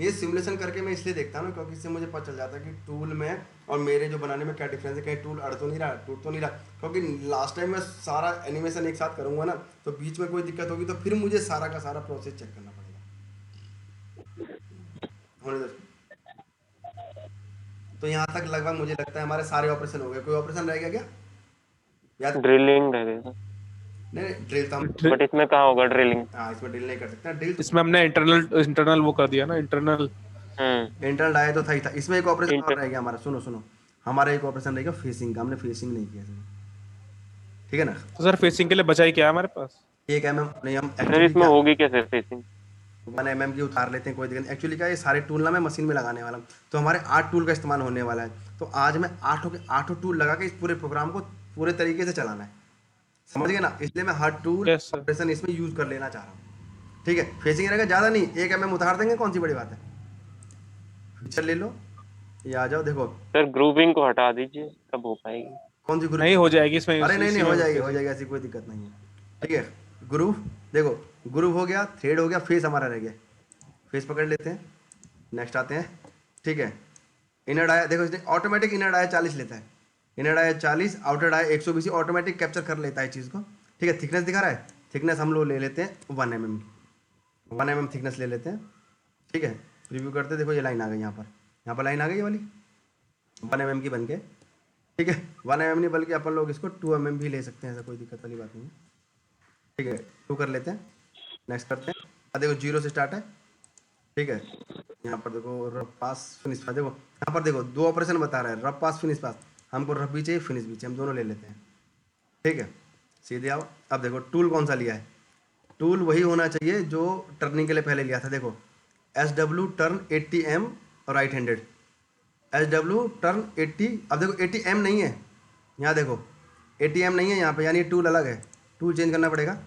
ये सिमुलेशन करके मैं इसलिए देखता हूँ ना, क्योंकि इससे मुझे पता चल जाता है कि टूल में और मेरे जो बनाने में क्या डिफरेंस है, कहीं टूल अड़ तो नहीं रहा, टूट तो नहीं रहा। क्योंकि लास्ट टाइम मैं सारा एनिमेशन एक साथ करूँगा ना, तो बीच में कोई दिक्कत होगी तो फिर मुझे सारा का सारा प्रोसेस चेक करना पड़ेगा। होने दो। तो यहाँ तक लगभग मुझे लगता है हमारे सारे ऑपरेशन हो गए। कोई ऑपरेशन रह गया क्या याद? ड्रिलिंग रह गया नहीं, ड्रिल तो हम, बट इसमें कहाँ होगा ड्रिलिंग। हाँ इसमें ड्रिल नहीं कर सकते, ड्रिल इसमें हमने इंटरनल वो कर दिया ना, इंटरनल। इंटरनल डाया तो था ही था। इसमें एक ऑपरेशन और इंटर- रह गया हमारा, सुनो हमारा एक ऑपरेशन रहेगा फेसिंग का, हमने फेसिंग नहीं किया इसमें। ठीक है ना, तो सर फेसिंग के लिए बचाई क्या है हमारे पास? 1mm नहीं, हम सर एक्चुअली इसमें होगी कैसे फेसिंग? 1mm की उतार लेते हैं, कोई दिक्कत। एक्चुअली क्या है, ये सारे टूल ना मैं मशीन में लगाने वाला हूँ, तो हमारे 8 टूल का इस्तेमाल होने वाला है। तो आज मैं 8 टूल लगा के इस पूरे प्रोग्राम को पूरे तरीके से चलाना है, समझ गए ना। इसलिए मैं हर टूल Yes, sir. ऑपरेशन इसमें यूज कर लेना चाह रहा हूँ। ठीक है, फेसिंग रहेगा, ज़्यादा नहीं, 1 mm उतार देंगे, कौन सी बड़ी बात है। फीचर ले लो, ये आ जाओ, देखो सर ग्रूविंग को हटा दीजिए, तब हो पाएगी। कौन सी ग्रुप। नहीं हो जाएगी इसमें, अरे नहीं इसी नहीं, में हो जाएगी हो facing। जाएगी, ऐसी कोई दिक्कत नहीं है। ठीक है, ग्रुप देखो, ग्रुप हो गया, थ्रेड हो गया, फेस हमारा रह गया। फेस पकड़ लेते हैं, नेक्स्ट आते हैं। ठीक है, इनर डाया देखो, इसने ऑटोमेटिक इनर डाया 40 लेता है, inner dia 40, outer dia 120, automatic capture कर लेता है चीज़ को। ठीक है, थिकनेस दिखा रहा है, थिकनेस हम लोग ले लेते हैं 1 mm, 1 mm थिकनेस ले लेते हैं। ठीक है, रिव्यू करते हैं, देखो ये लाइन आ गई यहाँ पर लाइन आ गई ये वाली 1 mm की बन के। ठीक है, 1 mm नहीं बल्कि अपन लोग इसको 2 mm भी ले सकते हैं, ऐसा कोई दिक्कत वाली बात नहीं है। ठीक है, 2 कर लेते हैं, नेक्स्ट करते हैं। अब देखो 0 से स्टार्ट है। ठीक है, यहाँ पर देखो रफ पास फिनिश पास, देखो यहाँ पर देखो 2 ऑपरेशन बता रहा है, रफ पास फिनिश पास। हमको रफ भी चाहिए, फिनिश भी चाहिए, हम दोनों ले लेते हैं। ठीक है, सीधे आओ। अब देखो टूल कौन सा लिया है, टूल वही होना चाहिए जो टर्निंग के लिए पहले लिया था। देखो SW turn 80M right handed, SW turn 80। अब देखो 80M नहीं है, यहाँ देखो 80M नहीं है यहाँ पे, यानी टूल अलग है, टूल चेंज करना पड़ेगा।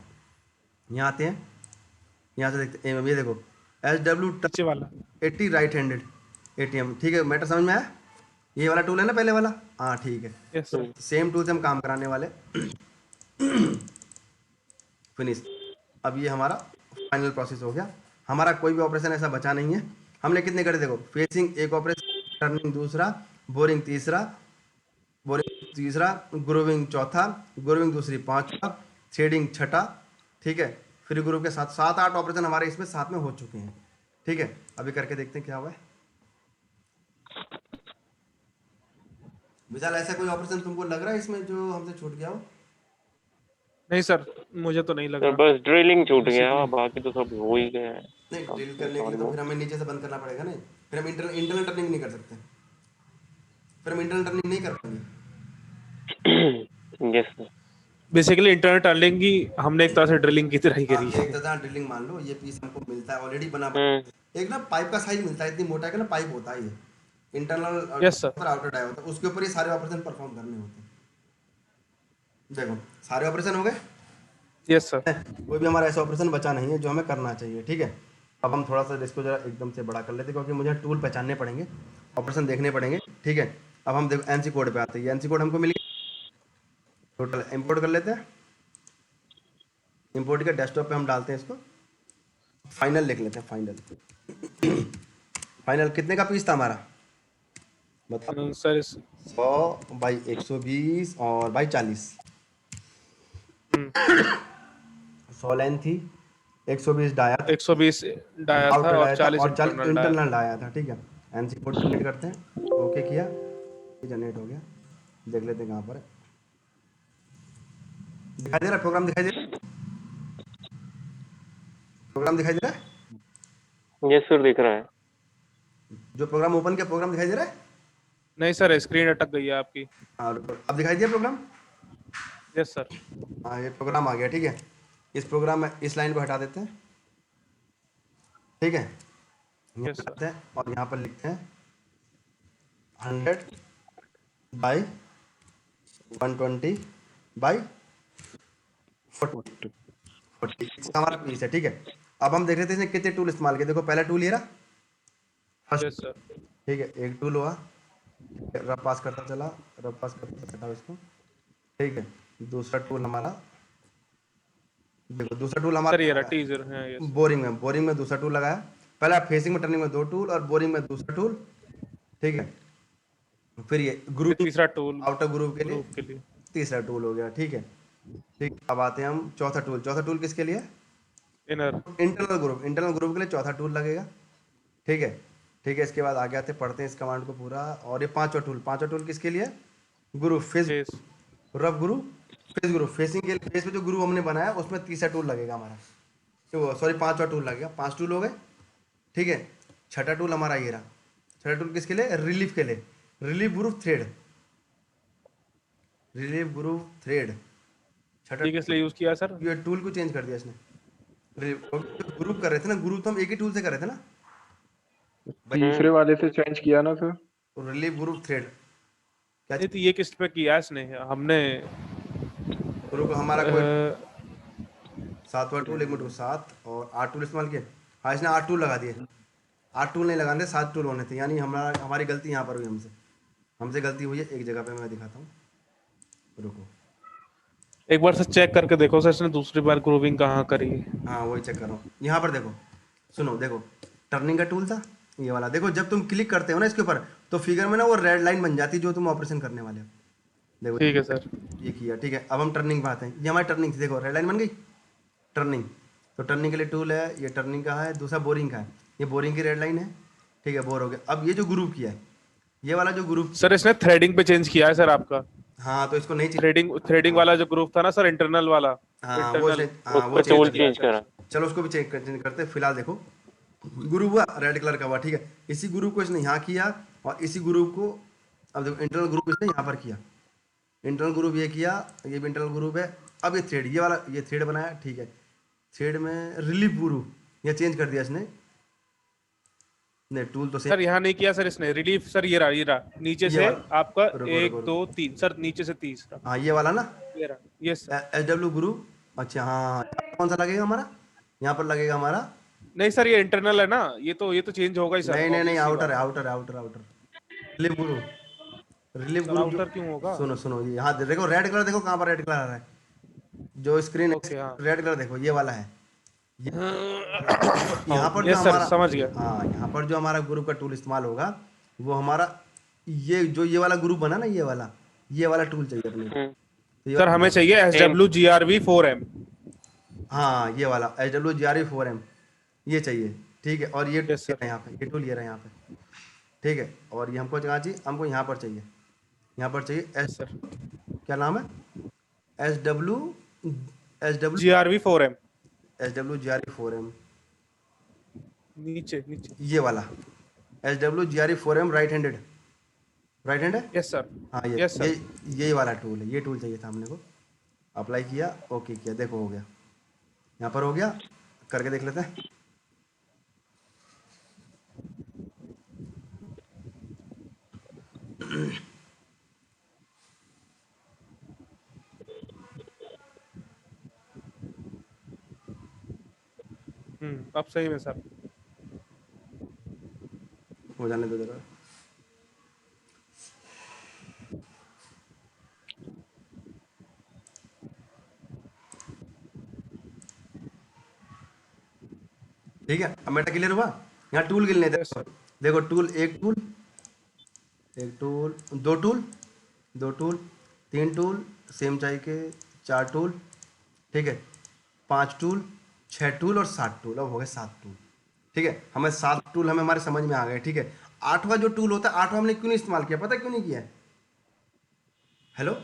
यहाँ आते हैं, यहाँ से देखते हैं, ये देखो SW नीचे वाला 80 राइट हैंडेड 80M। ठीक है, मैटर समझ में आया, ये वाला टूल है ना पहले वाला, हाँ ठीक है, यस सर। सेम टूल से हम काम कराने वाले। फिनिश। अब ये हमारा फाइनल प्रोसेस हो गया, हमारा कोई भी ऑपरेशन ऐसा बचा नहीं है। हमने कितने करे देखो, facing 1 operation, turning 2, boring 3, grooving 4, grooving 2 5, threading 6। ठीक है, फिर ग्रुप के साथ 7-8 ऑपरेशन हमारे इसमें साथ में हो चुके हैं। ठीक है, अभी करके देखते हैं क्या हुआ है। विशाल, ऐसा कोई ऑपरेशन तुमको लग रहा है इसमें जो हमसे छूट गया हो? नहीं सर, मुझे तो नहीं लग सर रहा। बस ड्रिलिंग छूट गया, बाकी तो सब हो ही गया है। नहीं, ड्रिल करने के लिए तो फिर हमें नीचे से बंद करना पड़ेगा ना, फिर हम इंटरनल टर्निंग नहीं कर सकते, फिर हम इंटरनल टर्निंग नहीं कर पाएंगे। Yes sir. Basically internal turning की हमने एक तरह से ड्रिलिंग की तरह ही हाँ, करी ये है। एक तरह ड्रिलिंग मान लो, ये पीस हमको मिलता है ऑलरेडी बना। हम्म। एक ना पाइप का साइज मिलता है, इतनी मोटा का ना पाइप होता है, ये इंटरनल Yes, sir. और आउटर डाई होता है, उसके ऊपर ये सारे ऑपरेशन परफॉर्म करने होते हैं। देखो सारे ऑपरेशन हो गए, यस सर। कोई भी हमारा ऐसा ऑपरेशन बचा नहीं है जो हमें करना चाहिए। ठीक है, अब हम थोड़ा सा इसको जरा एकदम से बड़ा कर लेते हैं, क्योंकि मुझे टूल पहचानने पड़ेंगे, ऑपरेशन देखने पड़ेंगे। ठीक है, अब हम देखो एनसी कोड पे आते हैं, एनसी कोड हमको मिल गया, टोटल इंपोर्ट कर लेते हैं। इंपोर्ट के डेस्कटॉप पे हम डालते हैं इसको, फाइनल लिख लेते हैं, फाइनल। फाइनल कितने का पीस था हमारा बताओ? सर 100 बाई 120 और बाई 40, 100 लाइन थी, 120 डाया था, 120 डाया था आउटर और डाया था 40 और 40 इंटरनल डाया इंटरनल डाया था। ठीक है, एनसी कोड जनरेट करते हैं, ओके किया, ये जनरेट हो गया। देख लेते हैं कहाँ पर है, दिखाई दे रहा है प्रोग्राम, दिखाई दे रहा है, प्रोग्राम दिखाई दे रहा है, यस सर दिख रहा है। जो प्रोग्राम ओपन किया प्रोग्राम दिखाई दे रहा है। नहीं सर, स्क्रीन अटक गई है आपकी। और अब दिखाई दिया प्रोग्राम, यस सर। हाँ ये प्रोग्राम आ गया। ठीक है, इस प्रोग्राम में इस लाइन को हटा देते हैं। ठीक है, यहाँ Yes, sir. करते हैं और यहाँ पर लिखते हैं 100 बाई 120 बाई 40, इसका हमारा पीस है। ठीक है, अब हम देख लेते हैं इसने कितने टूल इस्तेमाल किए। देखो पहला टूल ये रहा फर्स्ट, यस सर। ठीक है, एक टूल हुआ, रफ पास करता चला, रफ पास करता चला इसको। ठीक है, दूसरा टूल हमारा, देखो दूसरा टूल सर ये हमारा रहा टीजर है। यस बोरिंग में दूसरा टूल लगाया, पहला फेसिंग में टर्निंग में 2 टूल और बोरिंग में दूसरा टूल। ठीक है, फिर ये ग्रुप तीसरा टूल आउटर ग्रुप के लिए ग्रुप के लिए। तीसरा टूल हो गया। ठीक है, ठीक, अब आते हैं हम चौथा टूल किसके लिए? इनर। इंटरनल ग्रुप के लिए चौथा टूल लगेगा। ठीक है, ठीक है, इसके बाद आगे आते पढ़ते हैं इस कमांड को पूरा। और ये पांचवा टूल किसके लिए? Group face, face. Rough group, face group, facing के लिए फेस में जो ग्रुप हमने बनाया उसमें तीसरा टूल लगेगा हमारा, तो सॉरी 5वां टूल लगेगा। 5 टूल हो गए। ठीक है, छठा टूल हमारा ये रहा। छठा टूल किसके लिए? रिलीफ के लिए, relief group thread, relief group thread. छठा ठीक है, इसलिए यूज किया सर। ये टूल को चेंज कर दिया इसने, ग्रुप कर रहे थे ना, ग्रुप तो हम एक ही टूल से कर रहे थे ना, तीसरे वाले से चेंज किया ना सर। रिलीफ ग्रुप थ्रेड क्या नहीं तो ये किस पे किया इसने? हमने ग्रुप हमारा कोई सातवां टूल, एक मिनट, 7 और 8 टूल इस्तेमाल किए। हाँ, इसने 8 टूल लगा दिए। 8 टूल नहीं लगाने थे, 7 टूल होने थे, यानी हमारी गलती यहाँ पर हुई, हमसे गलती हुई है एक जगह पे। मैं दिखाता हूँ, रुको। एक बार से चेक करके देखो सर इसने दूसरी बार ग्रूविंग कहाँ करी है। हाँ, वही चेक कर रहा हूँ। यहाँ पर देखो, सुनो, देखो, टर्निंग का टूल था ये वाला। देखो, जब तुम क्लिक करते हो ना इसके ऊपर, तो फिगर में ना वो रेड लाइन बन जाती है जो तुम ऑपरेशन करने वाले हो। देखो, ठीक है सर। ये किया, ठीक है। अब हम टर्निंग पे आते हैं। ये हमारी टर्निंग थी, देखो रेड लाइन बन गई, टर्निंग। तो टर्निंग के लिए टूल है, ये टर्निंग का है। दूसरा बोरिंग का है, ये बोरिंग की रेड लाइन है, ठीक है, बोर हो गया। अब ये जो ग्रुप किया है, ये वाला जो ग्रुप, सर इसने थ्रेडिंग पे चेंज किया है सर आपका। हाँ, तो इसको नहीं चाहिए। थ्रेडिंग वाला जो ग्रुप था ना सर, इंटरनल वाला, हाँ, इंटरनल वो उसका चेंज टूल कर दिया। चेंज करा। चलो उसको भी चेंज करते हैं। फिलहाल देखो, ग्रुप हुआ रेड कलर का हुआ, ठीक है। इसी ग्रुप को इसने यहाँ किया, और इसी ग्रुप को, अब देखो, इंटरनल ग्रुप इसने यहाँ पर किया, इंटरनल ग्रुप ये किया, ये भी इंटरनल ग्रुप है। अब ये थ्रेड, ये वाला, ये थ्रेड बनाया, ठीक है। थ्रेड में रिलीफ ग्रुप ये चेंज कर दिया इसने। नहीं, टूल तो सर यहाँ नहीं किया सर इसने रिलीफ। सर ये रहा नीचे ये से वाला, आपका रुको 1 रुको 2 रुको, 3 सर, नीचे से तीसरा हाँ, ये वाला ना, ये रहा, ये सर। SW group. अच्छा, हाँ, कौन सा लगेगा हमारा? यहाँ पर लगेगा हमारा। नहीं सर ये इंटरनल है ना, ये तो चेंज होगा ही सर, नहीं नहीं नहीं, obvious सी आउटर बात है, है। आउटर है, outer outer. Relief group, relief sir group जो, आउटर क्यों होगा? सुनो सुनो, ये यहाँ देखो रेड कलर, देखो कहाँ पर रेड कलर आ रहा है, जो स्क्रीन ओके है हाँ। रेड कलर, देखो ये वाला है। ये यहाँ पर जो यस सर हमारा, समझ गया। हाँ, यहाँ पर जो हमारा ग्रुप का टूल इस्तेमाल होगा, वो हमारा ये वाला ग्रुप बना ना, ये वाला टूल चाहिए अपने को। हम्म, तो ये सर हमें चाहिए सेम। SWGRV4M। हाँ, ये वाला SWGRV4M ये चाहिए, ठीक है। और ये यस ये सर। रहा यहाँ पे, ये टूल ये रहा यहाँ पे, ठीक है। और ये हमको कहाँ चाहिए? हमको यहाँ पर चाहिए, यहाँ पर चाहिए यस सर। क्या नाम है? S W S W GRV4M SWGRV4M, नीचे नीचे। ये वाला SWGRV4M राइट हैंड है। Yes sir. हाँ, यस सर। ये वाला टूल है, ये टूल चाहिए था हमने को। अप्लाई किया, ओके किया, देखो हो गया, यहाँ पर हो गया। करके देख लेते हैं। अब सही में सर। हो जाने दो जरा। ठीक है, अब मेरा क्लियर हुआ। यहाँ टूल गिनने थे, यस सर। देखो टूल, एक टूल, दो टूल, दो टूल, तीन टूल सेम चाहिए के, 4 टूल, ठीक है, 5 टूल, 6 टूल और 7 टूल। अब हो गए 7 टूल, ठीक है। हमें 7 टूल हमारे समझ में आ गए, ठीक है। 8वां जो टूल होता है, 8वां हमने क्यों नहीं इस्तेमाल किया, पता है क्यों नहीं किया है? हेलो,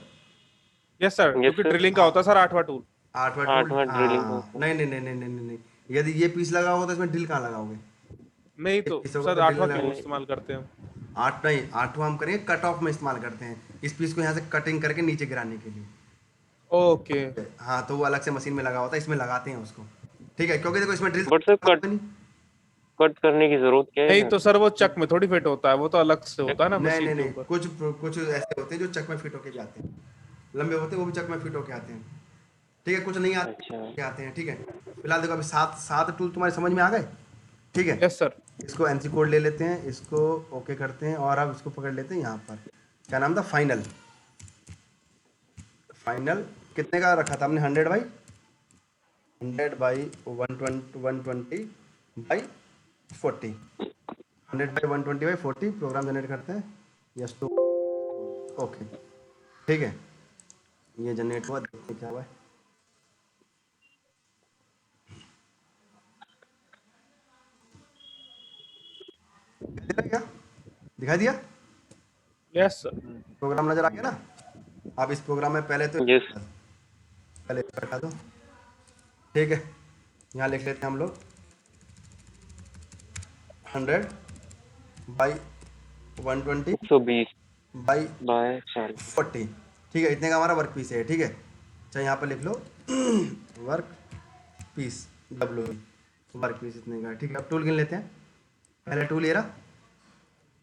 यस सर, क्योंकि सर। ड्रिलिंग का होता है सर 8वां टूल। 8वां टूल, आठवां ड्रिलिंग हाँ, होता नहीं नहीं नहीं नहीं नहीं नहीं नहीं। यदि ये पीस लगा होगा तो इसमें ड्रिल कहाँ लगाओगे? नहीं ये तो पीस होगा सर तो ड्रिल 8वां लगा, क्यों इस्तेमाल करते हैं? 8 नहीं, 8वां हम करेंगे कट ऑफ में इस्तेमाल करते हैं, इस पीस को यहाँ से कटिंग करके नीचे गिराने के लिए। ओके। हाँ, तो वो अलग से मशीन में लगा होता है, इसमें लगाते हैं उसको, ठीक है, क्योंकि देखो इसमें ड्रिल बट सर कट करने की जरूरत क्या है नहीं सर? तो सर वो चक में थोड़ी फिट होता है, वो तो अलग से होता है ना नहीं नहीं मशीन के नहीं, ऊपर। कुछ ऐसे होते हैं जो चक में फिट होके भी आते हैं, लंबे होते हैं वो भी चक में फिट होके आते हैं, ठीक है। कुछ नहीं आते, अच्छा। के आते हैं, ठीक है। फिलहाल देखो अभी 7 टूल तुम्हारे समझ में आ गए, ठीक है। Yes sir. इसको एनसी कोड ले लेते हैं, इसको ओके करते हैं, और अब इसको पकड़ लेते हैं यहाँ पर। क्या नाम था? फाइनल। फाइनल कितने का रखा था हमने? 100 by 120 by 40, 100 by 120 by 40 program generate करते हैं। यस, तो ओके, ठीक है, ये जनरेट हुआ, देखते हैं क्या हुआ है। दिखाई दिया क्या? दिखाई दिया? Yes sir. प्रोग्राम नजर आ गया ना? आप इस प्रोग्राम में पहले तो यस। पहले बैठा दो, ठीक है। यहाँ लिख लेते हैं हम लोग 100 बाई 120 120 बाई बाय 40। 40, ठीक है। इतने का हमारा वर्क पीस है, ठीक है। अच्छा, यहाँ पर लिख लो work piece, W work piece इतने का, ठीक है। अब टूल गिन लेते हैं। पहले टूल ये रहा,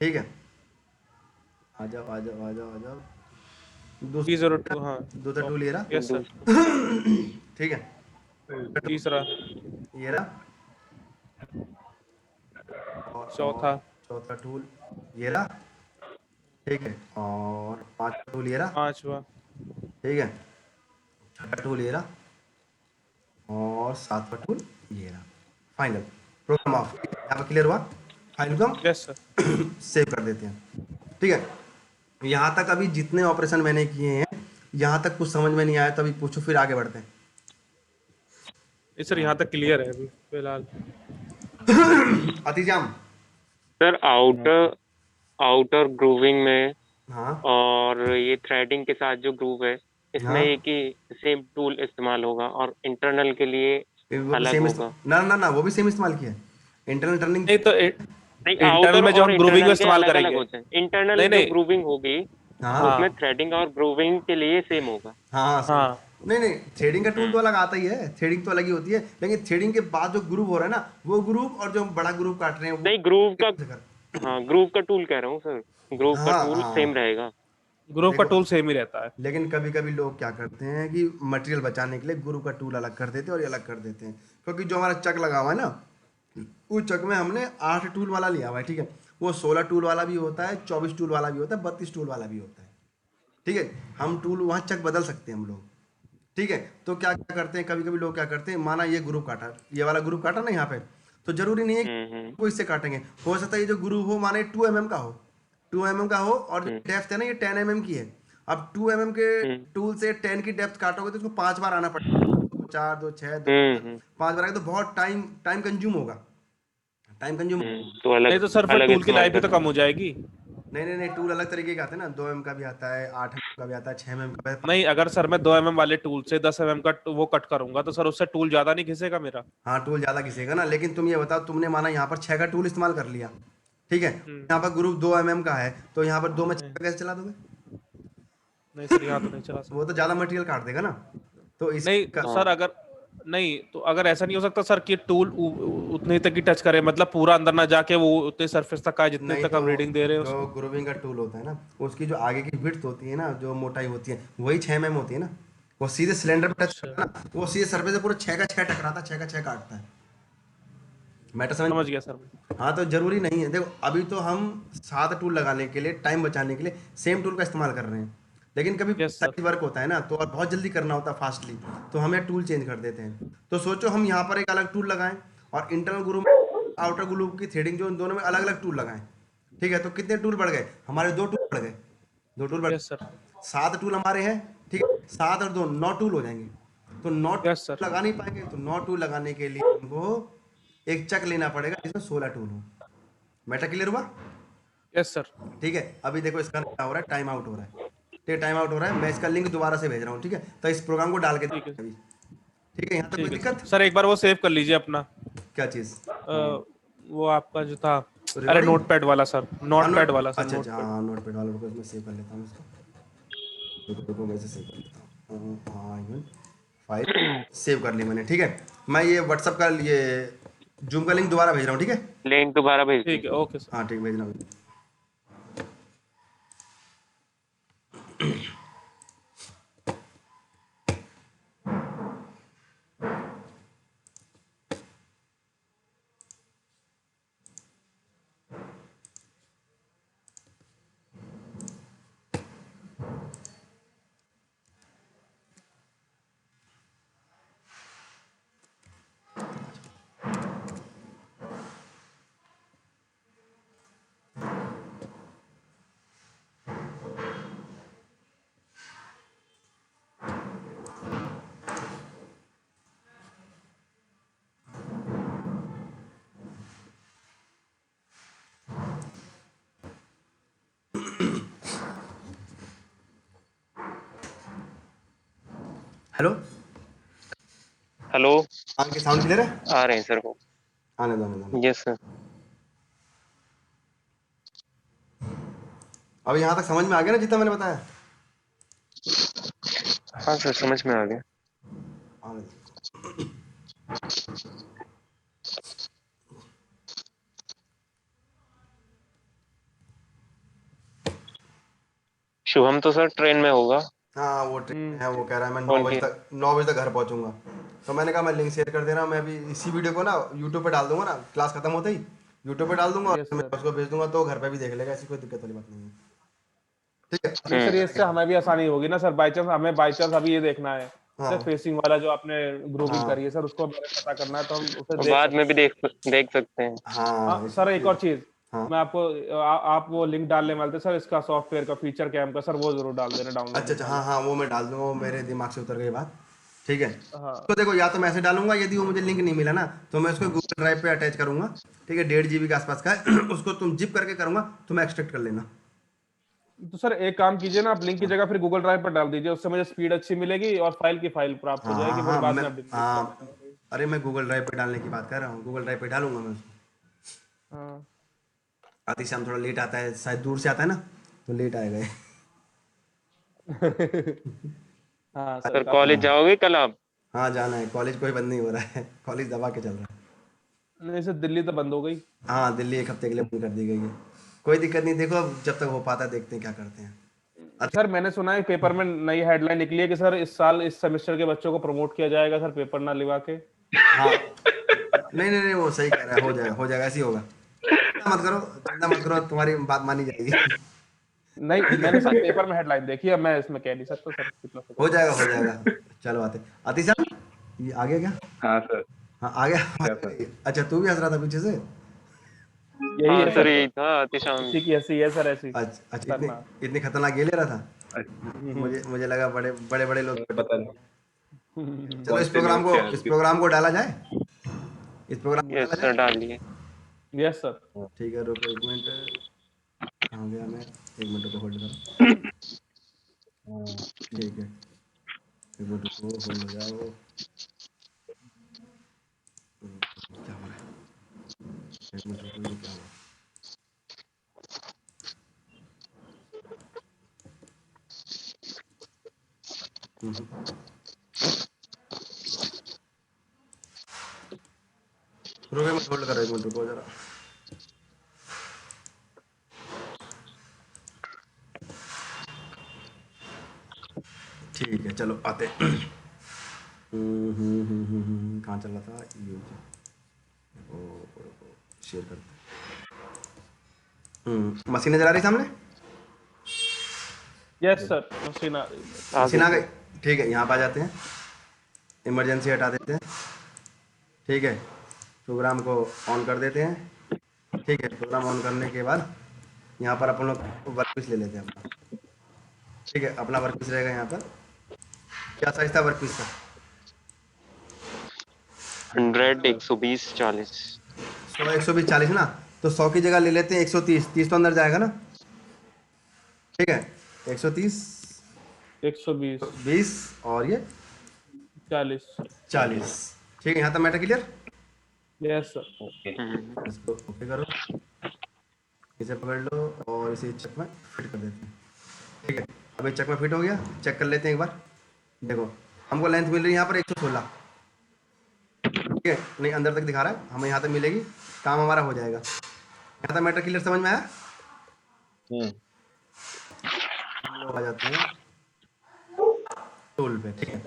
ठीक है। आ जाओ आ जाओ आ जाओ आ जाओ। दूसरा 302 हाँ। दूसरा टूल ये रहा, यस सर। ठीक है। तीसरा, ये रहा। और चौथा, चौथा टूल ये रहा, ठीक है। और पांचवा टूल ये रहा, पांचवा, ठीक है। छठा टूल ये रहा, और सातवां टूल ये रहा। फाइनल प्रोग्राम ऑफ, यहाँ पर क्लियर हुआ। फाइल को हम यस सर। सेव कर देते हैं, ठीक है। यहाँ तक अभी जितने ऑपरेशन मैंने किए हैं, यहाँ तक कुछ समझ में नहीं आया तो अभी पूछो, फिर आगे बढ़ते हैं। सर यहाँ तक क्लियर है अभी फिलहाल। अतिजाम। सर आउटर आउटर ग्रूविंग में हाँ और ये थ्रेडिंग के साथ जो ग्रूव है, इसमें हाँ, एक ही सेम टूल इस्तेमाल होगा और इंटरनल के लिए वो भी अलग सेम होगा। ना ना ना, वो भी सेम इस्तेमाल किया है। इंटरनल टर्निंग नहीं तो नहीं, इंटरनल आउटर में जो और हम ग्रूविंग इंटरनल के इस्तेमाल अलग अलग करेंगे। होते हैं। इंटरनल नहीं जो नहीं, ग्रूविंग होगी हाँ उसमें हाँ थ्रेडिंग और ग्रूविंग के लिए सेम होगा। हाँ सेम। हाँ, नहीं नहीं, थ्रेडिंग का टूल तो अलग आता ही है, थ्रेडिंग तो अलग ही होती है, लेकिन थ्रेडिंग के बाद जो ग्रुप हो रहा है ना, वो ग्रुप और जो हम बड़ा ग्रुप काट रहे हैं वो नहीं, ग्रूव का, कर। हाँ ग्रूव का टूल कह रहा हूँ सर, ग्रूव का हाँ टूल हाँ, सेम रहेगा। ग्रुप का देखो, टूल सेम ही रहता है। लेकिन कभी कभी लोग क्या करते हैं कि मटेरियल बचाने के लिए गुरु का टूल अलग कर देते हैं और ये अलग कर देते हैं, क्योंकि जो हमारा चक लगा हुआ है ना, उस चक में हमने 8 टूल वाला लिया हुआ है, ठीक है। वो 16 टूल वाला भी होता है, 24 टूल वाला भी होता है, 32 टूल वाला भी होता है, ठीक है। हम टूल वहाँ चक बदल सकते हैं हम लोग, ठीक है। तो क्या क्या करते हैं, कभी कभी लोग क्या करते हैं, माना ये ग्रुप काटा, ये वाला ग्रुप काटा ना यहाँ पे, तो जरूरी नहीं है हम्म। कि वो इससे काटेंगे। हो सकता है ये जो ग्रुप हो माने 2 mm का हो, 2 mm का हो, और जो हम्म। डेप्थ है ना ये 10 mm की है। अब 2 mm के हम्म। टूल से 10 की डेप्थ काटोगे तो उसको 5 बार आना पड़ेगा, 4 2 6 2 हम्म। 5 बार आएगा तो बहुत टाइम टाइम कंज्यूम होगा, टाइम कंज्यूम। तो अलग नहीं तो सर फिर अलग टूल की इस्तेमाल लाइफ भी तो करना। कम हो जाएगी। नहीं नहीं नहीं, टूल अलग तरीके के आते हैं ना, 2 mm का भी आता है, 8 mm का भी आता है, 6 mm का भी आता है। नहीं, अगर सर मैं 2 mm वाले टूल से 10 mm का वो कट करूंगा तो सर उससे टूल ज्यादा नहीं घिसेगा मेरा। हाँ टूल ज्यादा घिसेगा ना, लेकिन तुम ये बताओ, तुमने माना यहाँ पर 6 का टूल इस्तेमाल कर लिया, ठीक है। हम्म। यहाँ पर ग्रुप 2 mm का है, तो यहाँ पर 2 में 6 नहीं, कैसे चला दोगे? नहीं सर यहाँ तो नहीं चला वो सकता। तो ज्यादा मटेरियल काट देगा ना, तो इस नहीं का, हाँ। सर, अगर नहीं तो अगर ऐसा नहीं हो सकता सर कि टूल उतने तक ही टच करे, मतलब पूरा अंदर ना जाके वो उतने सरफेस तक आए जितने नहीं तक तो हम रीडिंग दे रहे हैं जो उसको। ग्रूविंग का टूल होता है ना, उसकी जो आगे की विड्थ होती है ना, जो मोटाई होती है वही 6 mm होती है ना, वो सीधे सिलेंडर पे टच अच्छा, करता है ना, वो सीधे सरफेस से पूरा 6 का 6 टकराता है, 6 का 6 काटता है। मैटर समझ। समझ गया सर मैं। हाँ तो जरूरी नहीं है, देखो अभी तो हम 7 टूल लगाने के लिए, टाइम बचाने के लिए सेम टूल का इस्तेमाल कर रहे हैं, लेकिन कभी यस सर। साइज वर्क होता है ना, तो और बहुत जल्दी करना होता है फास्टली, तो हमें टूल चेंज कर देते हैं। तो सोचो हम यहाँ पर एक अलग टूल लगाएं, और इंटरनल ग्रुप आउटर ग्रुप की थ्रेडिंग जो, इन दोनों में अलग अलग टूल लगाएं, ठीक है। तो कितने टूल बढ़ गए हमारे? 2 टूल बढ़ गए, 2 टूल बढ़, यस सर। 7 टूल हमारे हैं, ठीक है। 7 और 2 9 टूल हो जाएंगे, तो 9 यस सर। लगा नहीं पाएंगे, तो 9 टूल लगाने के लिए हमको एक चक लेना पड़ेगा जिसमें 16 टूल हो। मैटर क्लियर हुआ? Yes sir. ठीक है। अभी देखो इसका क्या हो रहा है, टाइम आउट हो रहा है, ठीक है, टाइम आउट हो रहा है। मैं इसका लिंक दोबारा से भेज रहा हूँ, ठीक है। तो इस प्रोग्राम को डाल के ठीक है, अभी, ठीक है। यहाँ तक कोई ठीक है दिक्कत? सर। सर एक बार वो सेव कर लीजिए अपना, क्या चीज़? वो आपका जो था, अरे रिकॉर्डिंग? नोटपैड वाला सर, हाँ, नोटपैड वाला सर, अच्छा अच्छा, नोटपैड। हाँ नोट पैड वाला, रुको इसमें सेव कर लेता हूँ इसको, रुको मैं इसे सेव कर लेता हूँ। हाँ इवन फाइल सेव कर ली मैंने, ठीक है। मैं ये व्हाट्सअप का ये जूम का लिंक दोबारा भेज रहा हूँ, ठीक है। लिंक दोबारा भेज ठीक है, दीजिए। Okay sir. हाँ ठीक, भेज रहा हूँ। हेलो, हेलो, आपके साउंड क्लियर है? आ रहे हैं सर वो। आने दो आने दो। Yes sir. अब यहाँ तक समझ में आ गया ना जितना मैंने बताया? हाँ सर, समझ में आ गया। आने दो। शुभम तो सर ट्रेन में होगा। हाँ वो ट्रेन है, वो कह रहा है मैं 9 बजे 20। तक 9 बजे तक घर पहुंचूंगा। तो मैंने कहा मैं लिंक शेयर कर दे रहा हूँ, मैं अभी इसी वीडियो को ना यूट्यूब पे डाल दूंगा ना, क्लास खत्म होते ही यूट्यूब पे डाल दूंगा और Yes, मैं sir. उसको भेज दूंगा, तो घर पे भी देख लेगा, ऐसी कोई दिक्कत वाली बात नहीं है। ठीक है। नहीं सर, ये इससे हमें भी आसानी होगी ना सर, बाई चांस अभी ये देखना है हाँ। सर, फेसिंग वाला जो आपने ग्रुपिंग हाँ। करी है सर, उसको हमें पता करना है तो हम उसे तो देख बाद सकते में भी देख सकते हैं। हाँ हैं। सर एक और चीज, हाँ। मैं आपको आप वो लिंक डालने वाले थे सर, इसका सॉफ्टवेयर का फीचर कैम का सर, वो जरूर डाल देना डाउनलोड। अच्छा, हाँ हाँ, वो मैं डाल दूंगा, वो मेरे दिमाग से उतर गई बात। ठीक है। हाँ तो देखो, या तो मैं ऐसे डालूंगा, यदि वो मुझे लिंक नहीं मिला ना तो मैं उसको गूगल ड्राइव पे अटैच करूंगा। ठीक है, 1.5 GB के आसपास का है उसको तुम जिप करके करूंगा, तुम एक्सट्रैक्ट कर लेना। तो सर एक काम कीजिए ना, आप लिंक की जगह फिर गूगल ड्राइव पर डाल दीजिए, उससे मुझे स्पीड अच्छी मिलेगी और फाइल की फाइल प्राप्त हो हाँ जाएगी, हाँ फिर हाँ, बाद मैं में अपडेट। हाँ, अरे मैं गूगल ड्राइव पे डालने की बात कर रहा हूँ, गूगल ड्राइव पे डालूंगा मैं उसको। हाँ आती शाम थोड़ा लेट आता है, शायद दूर से आता है ना, तो लेट आएगा ये। हाँ सर सर कॉलेज जाओगे कल आप? हाँ, जाना है, कॉलेज कोई बंद नहीं हो रहा है, कॉलेज दबा के चल रहा है। नहीं सर, दिल्ली तो बंद हो गई। हाँ, दिल्ली 1 हफ्ते के लिए बंद कर दी गई है। कोई दिक्कत नहीं, देखो अब जब तक हो पाता है देखते हैं क्या करते हैं। सर मैंने सुना है पेपर में नई हेडलाइन निकली है कि सर इस साल इस सेमेस्टर के बच्चों को प्रमोट किया जाएगा सर, पेपर ना लिवा के। हाँ, नहीं नहीं नहीं, वो सही कह रहा है, हो जाएगा ऐसे ही होगा। चिंता मत करो, तुम्हारी बात मानी जाएगी। नहीं, मैंने सर पेपर में हेडलाइन देखी है, मैं इसमें कह नहीं सकता सर कितना सच हो जाएगा। चलो आतिशा, ये आ गया क्या? हाँ सर। हाँ, आ गया। क्या सर? अच्छा, तू भी हंस रहा था पीछे से? यही हाँ है सर, सर, यही था अतिशाम। इसी की हंसी है सर ऐसी अच्छा, खतरनाक। इतनी खतरनाक ये ले रहा था। अच्छा, मुझे लगा बड़े बड़े बड़े लोग। पता नहीं चलो, कौन इस से न्यूज़ चैनल इस के। प्रोग्राम को डाला जाए, इस प्रोग्राम को यस डाला सर, जाए। डालिए। Yes sir. ठीक है, रुको 1 मिनट, कहाँ गया मैं? 1 मिनट को होल्ड करो। ठीक है, 1 मिनट रुको, होल्ड हो जाओ। क्या हो रहा है? 1 मिनट रुको, ये क्या हुआ? रुको, मत होल्ड करो, 1 मिनट रुको जरा। ठीक है, चलो आते। कहाँ चल रहा था ये? शेयर करते। मशीन नजर आ रही सामने? यस सर, मशीन आ रही है। मशीन आ गई। ठीक है, यहाँ पे आ जाते हैं, इमरजेंसी हटा देते हैं। ठीक है, प्रोग्राम को ऑन कर देते हैं। ठीक है, प्रोग्राम ऑन करने के बाद यहाँ पर अपन लोग वर्कपीस ले लेते हैं अपना। ठीक है, अपना वर्कपीस रहेगा यहाँ पर। क्या साइज था वर्कपीस का? 100, 120, 40। 100, 120, 40 ना, तो 100 की जगह ले लेते हैं 130। 30 तो अंदर जाएगा ना? ठीक है, 130, 120, 20 और ये 40। 40। ठीक है, यहाँ तक मैटर क्लियर? Yes sir. इसको ओके करो, इसे पकड़ लो और इसे चक में फिट कर देते हैं। ठीक है, अब ये चक में फिट हो गया, चेक कर लेते हैं एक बार। देखो, हमको लेंथ मिल रही है यहाँ पर 116। ठीक है, नहीं अंदर तक दिखा रहा है, हमें यहाँ तक मिलेगी, काम हमारा हो जाएगा। यहाँ तक मैटर क्लियर समझ में आया? हम लोग आ जाते हैं टूल पे। ठीक है,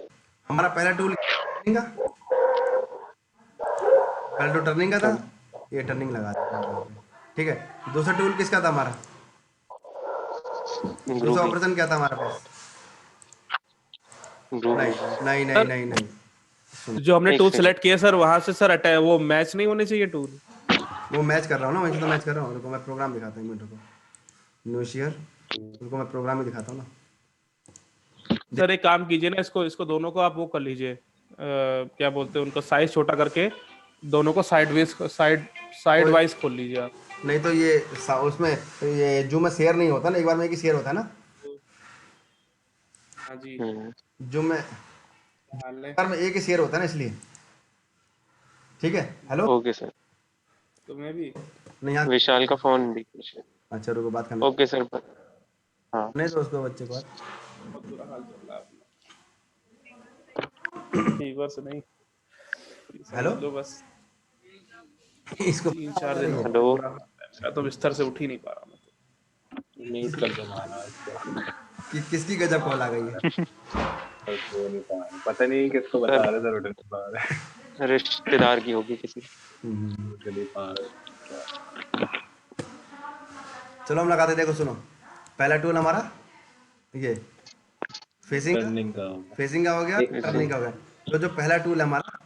हमारा पहला टूल टर्निंग का, पहला टूल टर्निंग का था, ये टर्निंग लगा दिया। ठीक है, दूसरा टूल किसका था हमारा? दूसरा ऑपरेशन क्या था हमारे पास? नहीं नहीं नहीं नहीं नहीं, जो हमने एक टूल सेकंड। सेलेक्ट किया सर, वहां से सर वो मैच नहीं होने चाहिए टूल। वो मैच कर रहा हूँ ना, वैसे तो मैच कर रहा हूँ। रुको, मैं प्रोग्राम दिखाता हूँ, मिनट रुको, न्यू शेयर, उनको मैं प्रोग्राम ही दिखाता हूँ ना। सर एक काम कीजिए ना, इसको दोनों को आप वो कर लीजिए, क्या बोलते हैं उनका साइज छोटा करके, दोनों को साइड वाइज खोल लीजिए आप। नहीं तो ये उसमें ये जूम में शेयर नहीं होता ना, एक बार में एक ही शेयर होता है ना। हाँ जी, जूम में डाल लें। एक बार में एक ही शेयर होता है ना, इसलिए। ठीक है, हेलो। Okay sir. तो मैं भी नहीं, यहाँ विशाल का फोन भी कुछ है। अच्छा, रुको बात करना। Okay sir. हाँ नहीं तो उसको बच्चे को बहुत बुरा हाल चल रहा है अपना। फीवर से नहीं, हेलो? समझ लो बस इसको 3-4 दिन हो हेलो। बुरा हाल है। मैं तो बिस्तर से उठ ही नहीं पा रहा। मैं तो मीट कर दो माना इसको। किसकी गजब कॉल आ गई है? वो नहीं पाए, पता नहीं किसको बता रहे थे रोटी पा रहे, रिश्तेदार की होगी किसी। रोटी नहीं पा रहे। चलो हम लगाते, देखो सुनो, पहला टूल हमारा ये फेसिंग का, टर्निंग का फेसिंग का हो गया, एक टर्निंग का हो गया। तो जो पहला टूल है हमारा,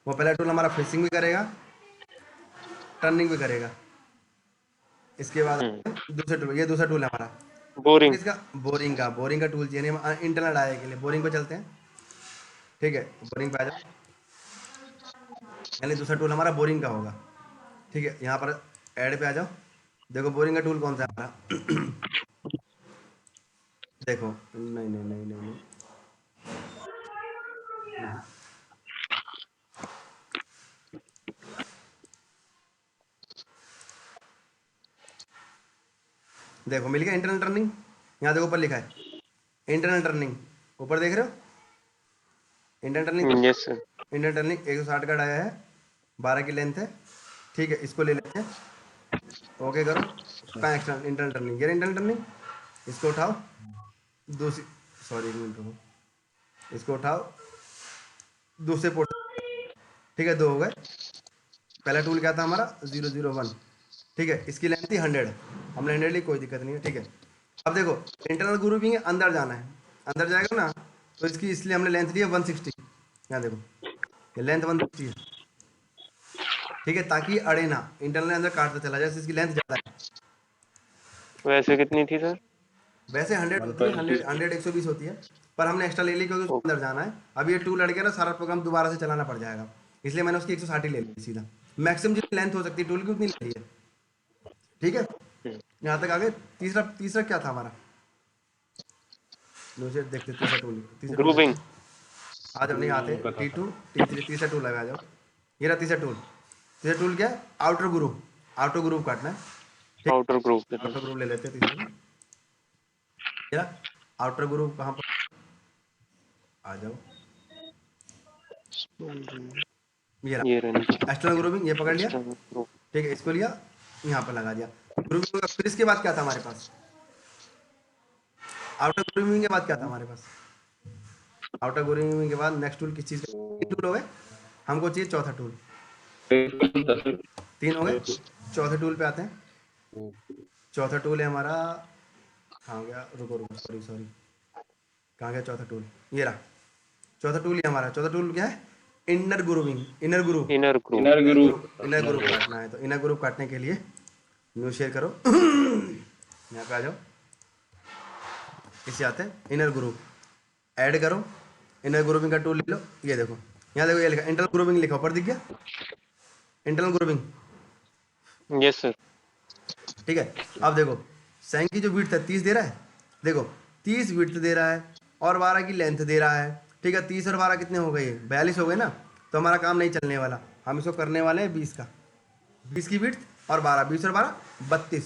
वो पहला टूल हमारा फेसिंग भी करेगा, टर्निंग भी करेगा। इसके बाद दूसरा टूल, ये दूसरा टूल है हमारा बोरिंग। इसका, बोरिंग का टूल चाहिए नहीं, इंटरनल डाया के लिए बोरिंग पे चलते हैं। ठीक है, बोरिंग पे आ जाओ, यानी दूसरा टूल हमारा बोरिंग का होगा। ठीक है, यहाँ पर ऐड पे आ जाओ, देखो बोरिंग का टूल कौन सा है हमारा। देखो, नहीं नहीं नहीं नहीं नहीं, देखो मिल गया इंटरनल टर्निंग। यहाँ देखो ऊपर लिखा है इंटरनल टर्निंग, ऊपर देख रहे हो internal turning. Yes sir. Internal turning 160 का डाया है, 12 की लेंथ है। ठीक है, इसको ले लेते हैं, ओके करो। कहाँ एक्सटर्नल इंटरनल टर्निंग, ये इंटरनल टर्निंग, इसको उठाओ, दूसरी, सॉरी एक मिनट रुको, इसको उठाओ दूसरे पोर्ट। ठीक है, दो हो गए। पहला टूल क्या था हमारा 001। ठीक है, इसकी लेंथ थी 100, हमने 100 ली, कोई दिक्कत नहीं है। ठीक है, अब देखो इंटरनल ग्रुपिंग है, अंदर जाना है, अंदर जाएगा ना, तो इसकी इसलिए हमने लेंथ ली है 160। यहाँ देखो ये लेंथ 160 है। ठीक है, ताकि अड़े ना, इंटरनल अंदर काटता चला जाए, इसकी लेंथ ज़्यादा है। वैसे कितनी थी सर? वैसे 100 होती है, 100 120 होती है, पर हमने एक्स्ट्रा ले ली क्योंकि उसके अंदर जाना है। अब ये टूल अड़ गया ना, सारा प्रोग्राम दोबारा से चलाना पड़ जाएगा, इसलिए मैंने उसकी 160 ले ली सीधा। मैक्सिमम जितनी लेंथ हो सकती है टूल की उतनी ले ली है। ठीक है, यहाँ तक आ गए। तीसरा तीसरा क्या था हमारा, मुझे देखते तीसरा टूल, तीसरा टूल ग्रुपिंग। आज हम नहीं आते। T2 T3, तीसरा टूल लगा जाओ। ये रहा तीसरा टूल। तीसरा टूल क्या है, आउटर ग्रुप, आउटर ग्रुप काटना है। Outer group. आउटर ग्रुप ले लेते हैं तीसरा। ये रहा आउटर ग्रुप, कहाँ पर आ जाओ, ये रहा ये रहा नीचे। एक्सटर्नल ग्रुपिंग, ये पकड़ लिया। External group. ठीक है, इसको लिया, यहाँ पर लगा दिया ग्रुपिंग का। फिर इसके बाद क्या था हमारे पास, आउटर ग्रुपिंग के बाद क्या था हमारे पास, आउटर ग्रुपिंग के बाद नेक्स्ट टूल किस चीज़ का, तीन टूल हो गए, हमको चाहिए चौथा टूल। तीन हो गए, चौथे टूल पे आते हैं। चौथा टूल है हमारा, कहाँ गया, रुको रुको, सॉरी सॉरी, कहाँ गया चौथा टूल, ये रहा चौथा टूल। ये हमारा चौथा टूल क्या है, inner grouping, inner group, inner group. Inner group काटना है। तो इनर ग्रुप काटने के लिए न्यू शेयर करो, यहाँ पे आ जाओ, इसे आते हैं इनर ग्रुप, ऐड करो, इनर ग्रुपिंग का टूल ले लो। ये देखो, यहाँ देखो ये लिखा इंटरनल ग्रुपिंग, लिखा ऊपर दिख गया इंटरनल ग्रुपिंग। Yes sir. ठीक है, अब देखो सैंक की जो विड्थ है 30 दे रहा है, देखो 30 विड्थ दे रहा है और 12 की लेंथ दे रहा है। ठीक है, 30 और 12 कितने हो गए, 42 हो गए ना। तो हमारा काम नहीं चलने वाला, हम इसको करने वाले हैं 20 का, 20 की विड्थ और 12, 20 और 12 32,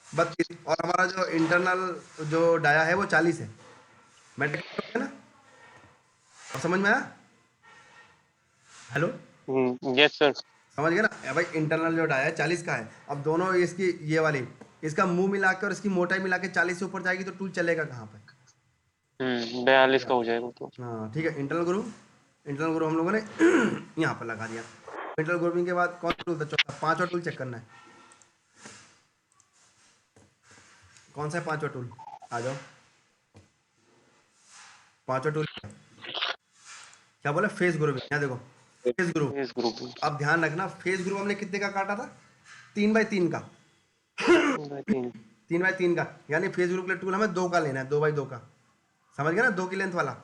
32। और हमारा जो इंटरनल जो डाया है वो 40 है। मैट्रिक है ना, अब समझ में आया, हेलो, यस सर। समझ गए ना भाई। इंटरनल जो डाया है 40 का है। अब दोनों इसकी ये वाली, इसका मुंह मिला के और इसकी मोटाई मिला के 40 से ऊपर जाएगी तो टूल चलेगा कहाँ पे, 42 का हो जाएगा तो। हाँ ठीक है। इंटरनल ग्रुप, इंटरनल ग्रुप हम लोगों ने यहाँ पर लगा दिया। इंटरनल ग्रुपिंग के बाद कौन सा टूल था, चौथा, पांचवा टूल चेक करना है, कौन सा है पांचवा टूल, आ जाओ। पांचवा टूल क्या बोला, फेस ग्रुपिंग। यहाँ देखो फेस ग्रुप। इस ग्रुप में अब ध्यान रखना, फेस ग्रुप हमने कितने का काटा था, 3x3 का, 3x3 का, यानी फेस ग्रुप के लिए टूल हमें 2 का लेना है, 2x2 का, समझ गए ना, 2 की लेंथ वाला,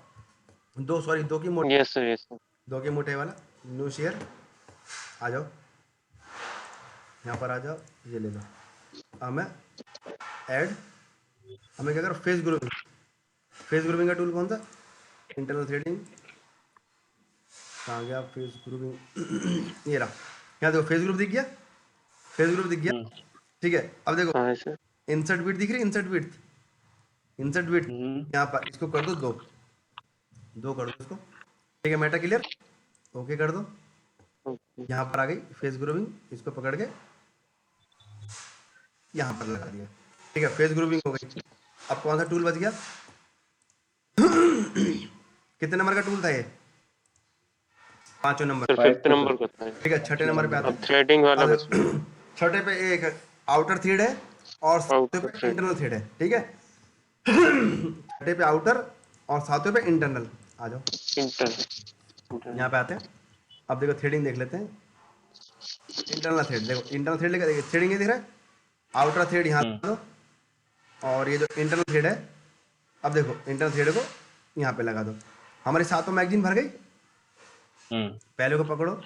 2 सॉरी 2 की मोटाई, यस सर। Yes sir. 2 की मोटाई वाला। न्यू शेयर, आ जाओ यहाँ पर, आ जाओ, ये ले लो। हमें ऐड, हमें क्या करो, फेस ग्रुपिंग, फेस ग्रुपिंग का टूल कौन सा, इंटरनल थ्रेडिंग, कहाँ गया फेस ग्रुपिंग, ये रहा। यहाँ देखो फेस ग्रुप दिख गया, फेस ग्रुप दिख गया। ठीक है, अब देखो हाँ सर। इंसर्ट विड्थ दिख रही है, इंसर्ट विड्थ, इंसर्ट विड्थ यहाँ पर, इसको कर दो 2, 2 कर दो इसको। ठीक है, मेटा क्लियर, ओके कर दो। यहाँ पर आ गई फेस ग्रुपिंग, इसको पकड़ के यहाँ पर लगा दिया। ठीक है, फेस ग्रुपिंग हो गई। अब कौन सा टूल बच गया, कितने नंबर का टूल था ये? 5वें नंबर। सर फिफ्थ नंबर को था। ठीक है, छठे नंबर पे आते अब हैं। थ्रेडिंग वाला बस छठे पे एक आउटर थ्रेड है और सातवें आउटर पे थ्रेड इंटरनल थ्रेड है। ठीक है, छठे पे आउटर और सातवें पे इंटरनल। आ जाओ इंटर यहाँ पे आते हैं। अब देखो थ्रेडिंग देख लेते हैं। इंटरनल थ्रेड देखो, इंटरनल थ्रेड लेकर देखिए, थ्रेडिंग ये दिख रहा है। आउटर थ्रेड यहाँ लगा दो और ये जो इंटरनल थ्रेड है, अब देखो इंटरनल थ्रेड को यहाँ पे लगा दो। हमारी सातों मैगजीन भर गई। पहले को पकड़ो,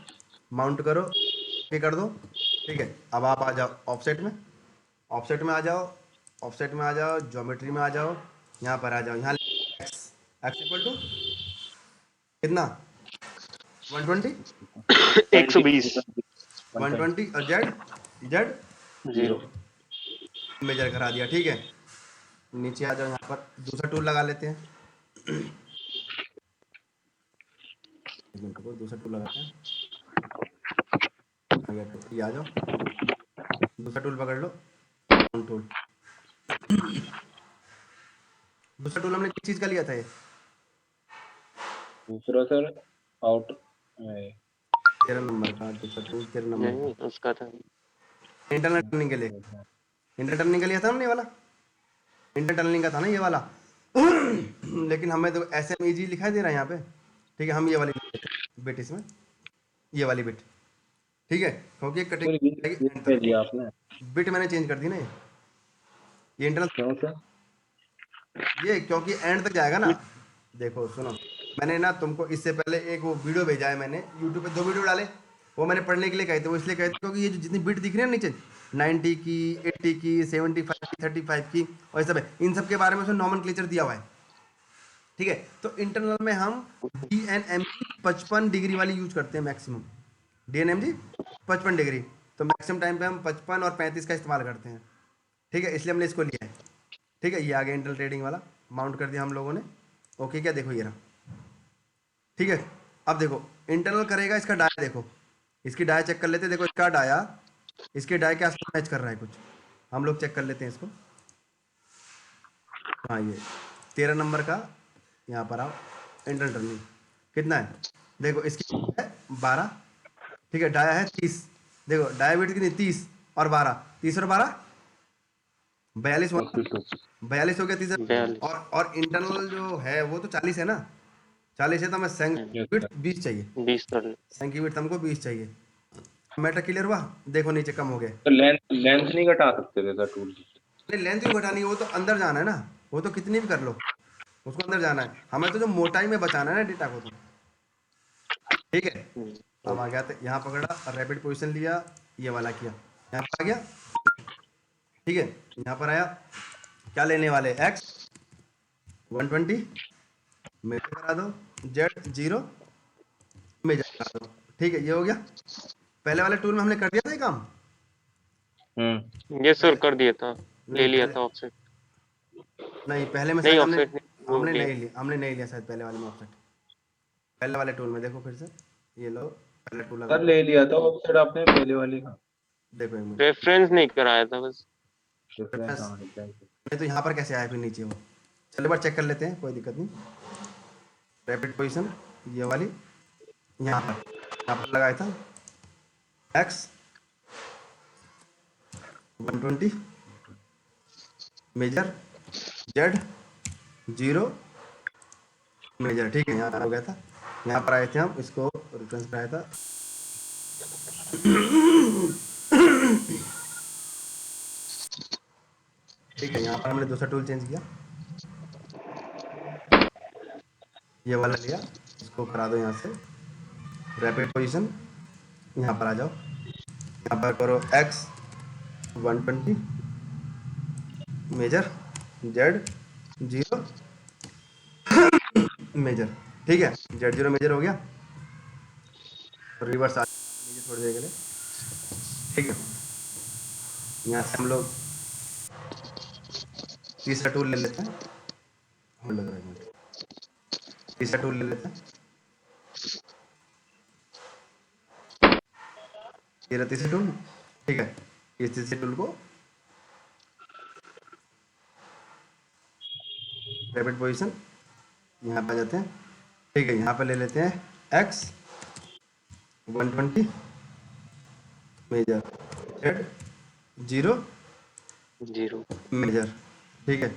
माउंट करो, ओके कर दो। ठीक है, अब आप आ जाओ ऑफसेट में। ऑफसेट में आ जाओ, ऑफसेट में आ जाओ, ज्योमेट्री में आ जाओ, यहाँ पर आ जाओ। यहाँ एक्स, एक्स इक्वल टू कितना? 120, 120 120 और जेड, जेड 0 मेजर करा दिया। ठीक है, नीचे आ जाओ, यहाँ पर दूसरा टूल लगा लेते हैं। एक मिनट रुको, दूसरा टूल लगाते हैं। आ गया टूल, ये आ जाओ, दूसरा टूल पकड़ लो, टूल। दूसरा टूल हमने किस चीज़ का लिया था ये? दूसरा सर आउट 13 नंबर का दूसरा टूल, 13 नंबर नहीं का उसका था। इंटरनल टर्निंग के लिए। इंटर टर्निंग का लिया था हमने ये वाला, इंटर टर्निंग का था ना ये वाला। लेकिन हमें तो ऐसे में इजी लिखाई दे रहा है यहाँ पे। ठीक है, हम ये वाली बिट इसमें, ये वाली बिट। ठीक है, क्योंकि सर कैटेगरी ये लिया आपने बिट मैंने चेंज कर दी ना ये इंटरनल। क्यों सर? ये क्योंकि एंड तक जाएगा ना। देखो सुनो, मैंने ना तुमको इससे पहले एक वो वीडियो भेजा है, मैंने यूट्यूब पे 2 वीडियो डाले। वो मैंने पढ़ने के लिए कहे थे, वो इसलिए कहे थे क्योंकि ये जो जितनी बिट दिख रही है ना नीचे, 90 की, 80 की, 75 की, 35 की और ये सब है, इन सब के बारे में उसमें नॉमेनक्लेचर दिया हुआ है। ठीक है, तो इंटरनल में हम DNMG 55 डिग्री वाली यूज करते हैं मैक्सिमम। DNMG 55 डिग्री, तो मैक्सिमम टाइम पे हम 55 और 35 का इस्तेमाल करते हैं। ठीक है, इसलिए हमने इसको लिया है। ठीक है, ये आ गया इंटरनल ट्रेडिंग वाला, माउंट कर दिया हम लोगों ने। ओके क्या, देखो ये रहा। ठीक है, अब देखो इंटरनल करेगा, इसका डाया देखो, इसकी डाया चेक कर लेते हैं। देखो इसका डाया इसके डाय के आसपास मैच कर रहा है कुछ, हम लोग चेक कर लेते हैं इसको। हाँ, ये 13 नंबर का, यहाँ पर आओ, इंटरनल टर्निंग कितना है देखो, इसकी है 12। ठीक है, डाया है 30। देखो डाया वेट कितनी, 30 और 12, 30 और 12 42 हुआ, 42 हो गया 30। 42 और इंटरनल जो है वो तो 40 है ना, 40 है, तो हमें सेंक विड्थ 20 चाहिए। 20 कर ले। सेंक की विड्थ हमको 20 चाहिए। मैटर क्लियर हुआ? देखो नीचे कम हो गए। तो लेंथ लेंथ नहीं घटा सकते थे सर टूल की? नहीं, लेंथ क्यों घटानी है, वो तो अंदर जाना है ना, वो तो कितनी भी कर लो, उसको अंदर जाना है। हमें तो जो मोटाई में बचाना है ना डेटा को, तो ठीक है। अब आ गया, तो यहाँ पकड़ा, रैपिड पोजीशन लिया, ये वाला किया, यहाँ पर आ गया। ठीक है, यहाँ पर आया, क्या लेने वाले, x 120 मेजर करा दो, z 0 मेजर करा दो। ठीक है, ये हो गया। पहले वाले टूल में हमने कर दिया था ये काम। ये सर कर दिया था, ले नहीं लिया पहले, था ऑफसेट। नहीं पहले में नहीं शायद ऑफसेट नहीं, वो हमने ले नहीं लिया, हमने नहीं लिया शायद पहले वाले में ऑफसेट। पहले वाले टूल में देखो फिर से, ये लो पहले टूल लगा सर ले लिया था ऑफसेट आपने पहले वाली का। देखो एक मिनट। रेफरेंस नहीं कराया था बस। डिफरेंस हाँ डिफरेंस। नहीं तो यहाँ पर कैसे आया फिर नीचे वो, चलो एक बार चेक कर लेते हैं, कोई दिक्कत नहीं। रैपिड पोजीशन ये वाली, यहाँ पर लगाया था x 120 मेजर, z 0 मेजर। ठीक है, यहाँ हो गया था, यहाँ पर आए थे हम, इसको रेफरेंस पर आया था। ठीक है, यहाँ पर हमने दूसरा टूल चेंज किया, ये वाला लिया, इसको करा दो यहाँ से रैपिड पोजीशन। यहाँ पर आ जाओ, यहाँ पर करो x 120 मेजर, z 0 मेजर। ठीक है, z 0 मेजर हो गया, रिवर्स आ नीचे थोड़ी देर के लिए। ठीक है, यहाँ से हम लोग तीसरा टूल ले लेते हैं, होल्ड करो एक मिनट, तीसरा टूल ले लेते हैं, ये रहा तीसरा टूल। ठीक है, इस तीसरे टूल को रैपिड पोजीशन यहाँ पे आ जाते हैं। ठीक है, यहाँ पे ले लेते हैं x 120 मेजर, z 0 0 मेजर। ठीक है,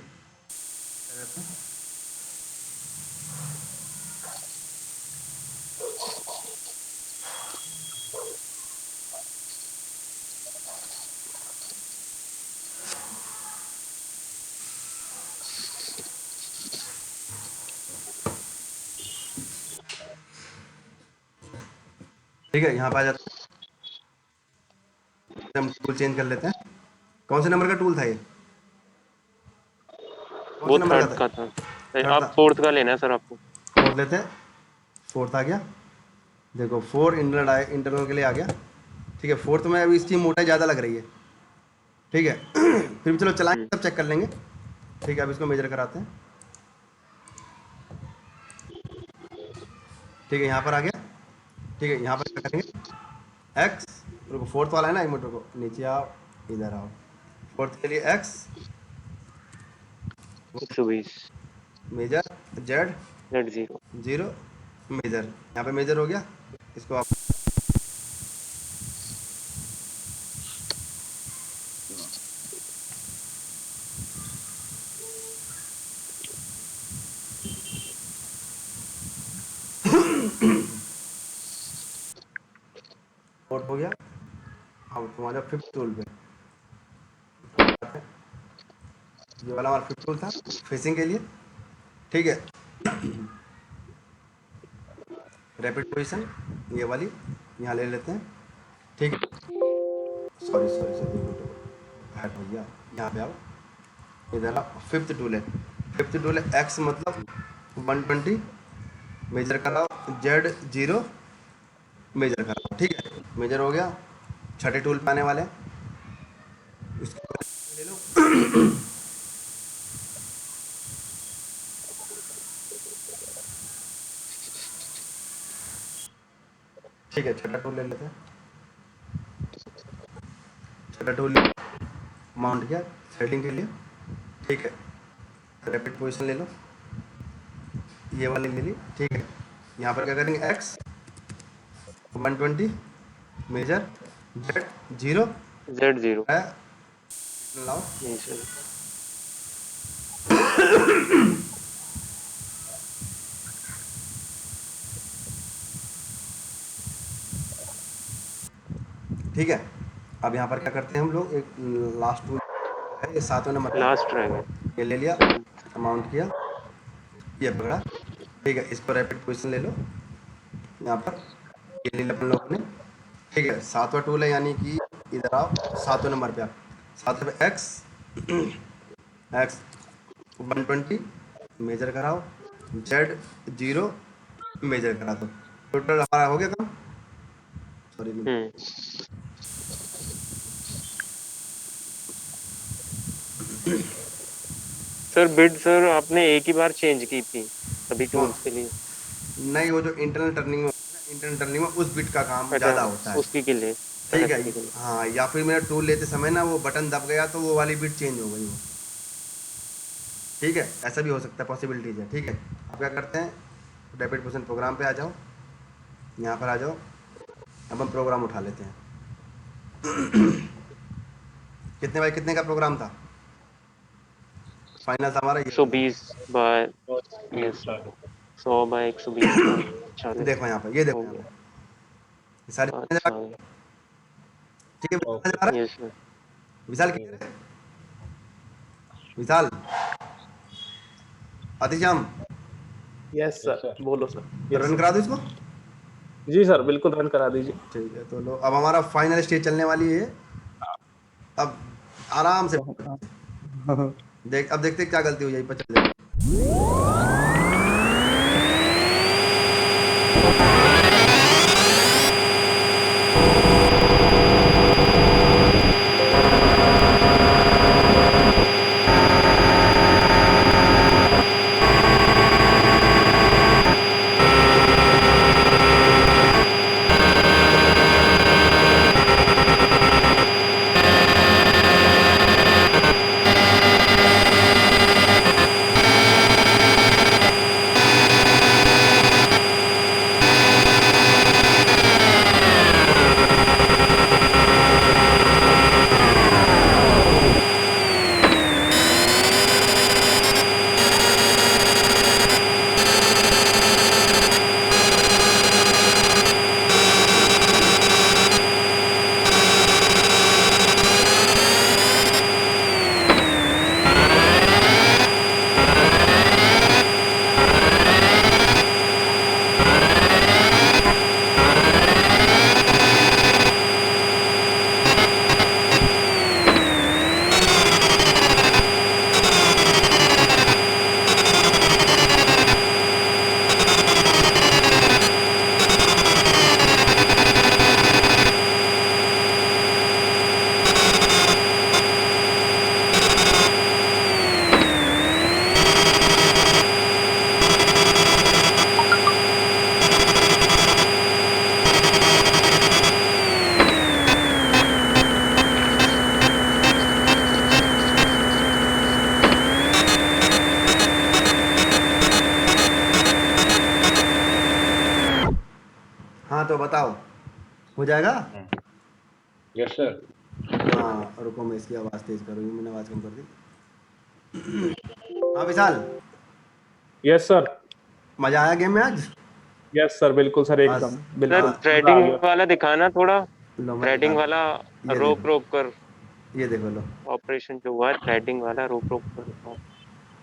ठीक है, यहाँ पे आ जाते हैं, हम टूल चेंज कर लेते हैं। कौन से नंबर का टूल था ये? कौन वो से नंबर थर्ड का का था? था। थर्ड आप था। फोर्थ का लेना है सर आपको। फोर्थ लेते हैं, फोर्थ आ गया। देखो 4 इंटरनल के लिए आ गया। ठीक है, फोर्थ में अभी इसकी मोटाई ज़्यादा लग रही है। ठीक है फिर भी चलो चलाएंगे, तब चेक कर लेंगे। ठीक है, अब इसको मेजर कराते हैं। ठीक है, यहाँ पर आ गया। ठीक है, यहाँ पर क्या करेंगे, एक्स, रुको फोर्थ वाला है ना, एक मिनट रुको, नीचे आओ, इधर आओ। फोर्थ के लिए x 120 major, Z Z0 0 major. यहाँ पे मेजर हो गया, इसको आप फोर्थ हो गया। अब तुम्हारा फिफ्थ टूल पे, ये वाला हमारा फिफ्थ टूल था फेसिंग के लिए। ठीक है, रैपिड पोजीशन ये वाली यहाँ ले लेते हैं। ठीक है, सॉरी सॉरी सॉरी, हट भैया, यहाँ पे आओ, इधर आओ। फिफ्थ टूल है, फिफ्थ टूल है एक्स मतलब 120 मेजर कराओ, जेड 0 मेजर कराओ। ठीक है, मेजर हो गया। छठे टूल पे आने वाले हैं, इसको ले लो। ठीक है, छठा टूल ले लेते हैं। छठा टूल माउंट किया थ्रेडिंग के लिए। ठीक है, रैपिड पोजीशन ले लो, ये वाली ले ली। ठीक है, यहाँ पर क्या करेंगे, एक्स 120 मेजर, जेड 0 Z0 है, लाओ। नहीं सर। ठीक है, अब यहाँ पर क्या करते हैं हम लोग, एक लास्ट टूल है, ये 7वें नंबर का, लास्ट रहेगा। ये ले लिया, अमाउंट किया, ये पकड़ा। ठीक है, इसको रैपिड पोजीशन ले लो, यहाँ पर ये ले लिया अपन लोगों ने। ठीक है, 7वां टूल है, यानी कि इधर आओ, 7वें नंबर पे आप, 7वें पे एक्स एक्स 120 मेजर कराओ, जेड 0 मेजर करा दो। टोटल हमारा हो गया काम। सॉरी, सर बिड सर आपने एक ही बार चेंज की थी सभी टूल्स के लिए। नहीं, वो जो इंटरनल टर्निंग में, इंटरनल टर्निंग में उस बिट का काम ज़्यादा होता है। उसकी के लिए। ठीक है, हाँ, या फिर मेरा टूल लेते समय ना वो बटन दब गया तो वो वाली बिट चेंज हो गई वो। ठीक है, ऐसा भी हो सकता है, पॉसिबिलिटीज है। ठीक है, अब क्या करते हैं, रैपिड पोजीशन प्रोग्राम पे आ जाओ, यहाँ पर आ जाओ। अब हम प्रोग्राम उठा लेते हैं। कितने बाय कितने का प्रोग्राम था, फाइनल था हमारा ये। 120 बाय 100 बाय 120। देखो यहाँ पर, ये देखो यहाँ पर, ये सारी अच्छा ठीक है। Yes sir. विशाल किधर है? विशाल, आतिश्याम, यस सर, बोलो सर। रन करा दो इसको। जी सर, बिल्कुल रन करा दीजिए। ठीक है, तो लो, अब हमारा फाइनल स्टेज चलने वाली है। अब आराम से अब देखते क्या गलती हुई है, पता चलेगा। हाँ तो बताओ, हो जाएगा? Yes sir. हाँ रुको, मैं इसकी आवाज़ तेज करूँगी, मैंने आवाज़ कम कर दी। हाँ विशाल, यस सर। मज़ा आया गेम में आज? यस सर, बिल्कुल सर, बस। एकदम सर बिल्कुल मजा आ थ्रेडिंग गया। वाला दिखाना थोड़ा, लो मैं थ्रेडिंग दिखाता वाला, हूँ, ये रोक देखो, रोक कर ये देखो लो, ऑपरेशन जो हुआ है, थ्रेडिंग वाला रोक रोक कर दिखाओ।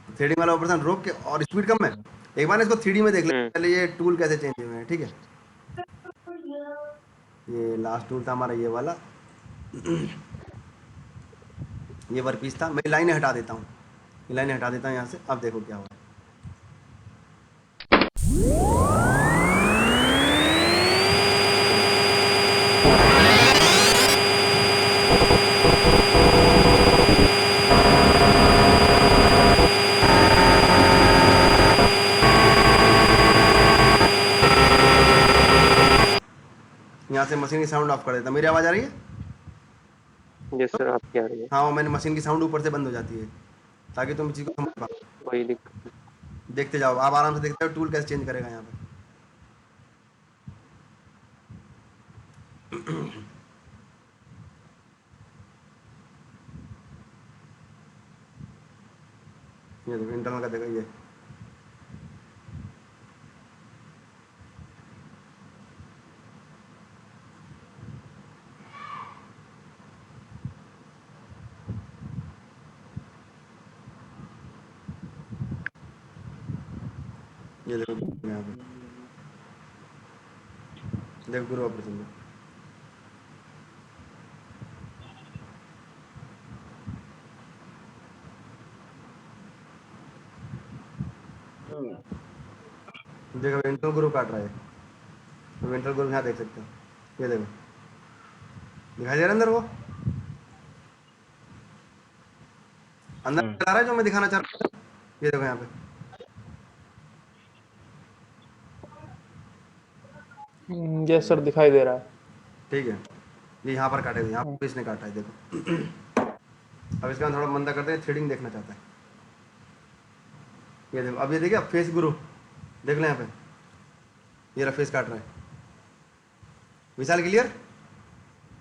थ्रेडिंग वाला ऑपरेशन रोक के, और स्पीड कम है। एक बार इसको 3D में देख ले हम्म। पहले, ये टूल कैसे चेंज हुए हैं, ठीक है? ये लास्ट टूल था हमारा, ये वाला, ये वर्कपीस था। मैं लाइनें हटा देता हूँ, ये लाइनें हटा देता हूँ यहाँ से। अब देखो क्या हुआ है। यहाँ से मशीन की साउंड ऑफ कर देता हूँ। मेरी आवाज़ आ रही है? यस सर, आपकी आ रही है। हाँ, वो मैंने मशीन की साउंड ऊपर से बंद हो जाती है, ताकि तुम चीज़ को समझ पाओ। कोई दिक्कत देखते जाओ, आप आराम से देखते हो टूल कैसे चेंज करेगा यहाँ पे। ये देखो इंटरनल का देखो, ये देखो यहाँ पे, देखो गुरु ऑपरेशन में। देखो इंटरनल गुरु काट रहा है, तो इंटरनल गुरु यहाँ देख सकते हो, ये देखो दिखाई दे रहा है अंदर, वो अंदर आ रहा है जो मैं दिखाना चाह रहा हूँ। ये देखो यहाँ पे, यस सर, दिखाई दे रहा है। ठीक है? ये यहाँ पर काटे थे, यहाँ पर इसने काटा है, देखो। अब इसका थोड़ा मंदा करते हैं, थ्रेडिंग देखना चाहता है। ये देखो, अब ये देखिए, अब फेस गुरु देख लो यहाँ पे, ये रहा फेस काट रहा है। Vishal clear?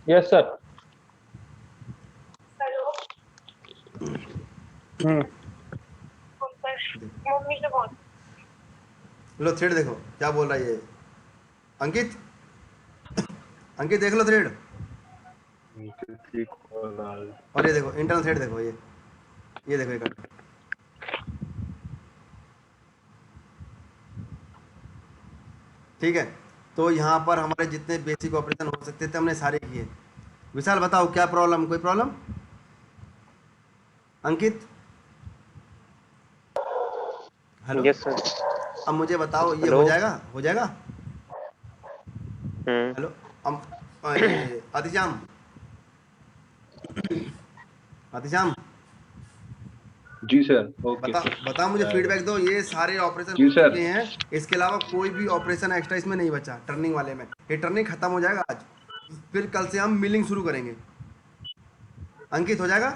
Yes sir. Hmm. लो थ्रेड देखो क्या बोल रहा है ये, अंकित, अंकित देख लो थ्रेड, और ये देखो इंटरनल थ्रेड देखो, ये देखो ये काट। ठीक है? तो यहाँ पर हमारे जितने बेसिक ऑपरेशन हो सकते थे हमने सारे किए। विशाल बताओ क्या प्रॉब्लम, कोई प्रॉब्लम? अंकित, हेलो, यस सर। अब मुझे बताओ ये हेलो। हो जाएगा, हो जाएगा? हम्म। हेलो, ये आतिशाम, आतिशाम, जी सर। ओके बताओ मुझे फीडबैक दो, ये सारे ऑपरेशन जी हो सर। चुके हैं, इसके अलावा कोई भी ऑपरेशन एक्स्ट्रा इसमें नहीं बचा टर्निंग वाले में। ये टर्निंग खत्म हो जाएगा आज, फिर कल से हम मिलिंग शुरू करेंगे। अंकित हो जाएगा?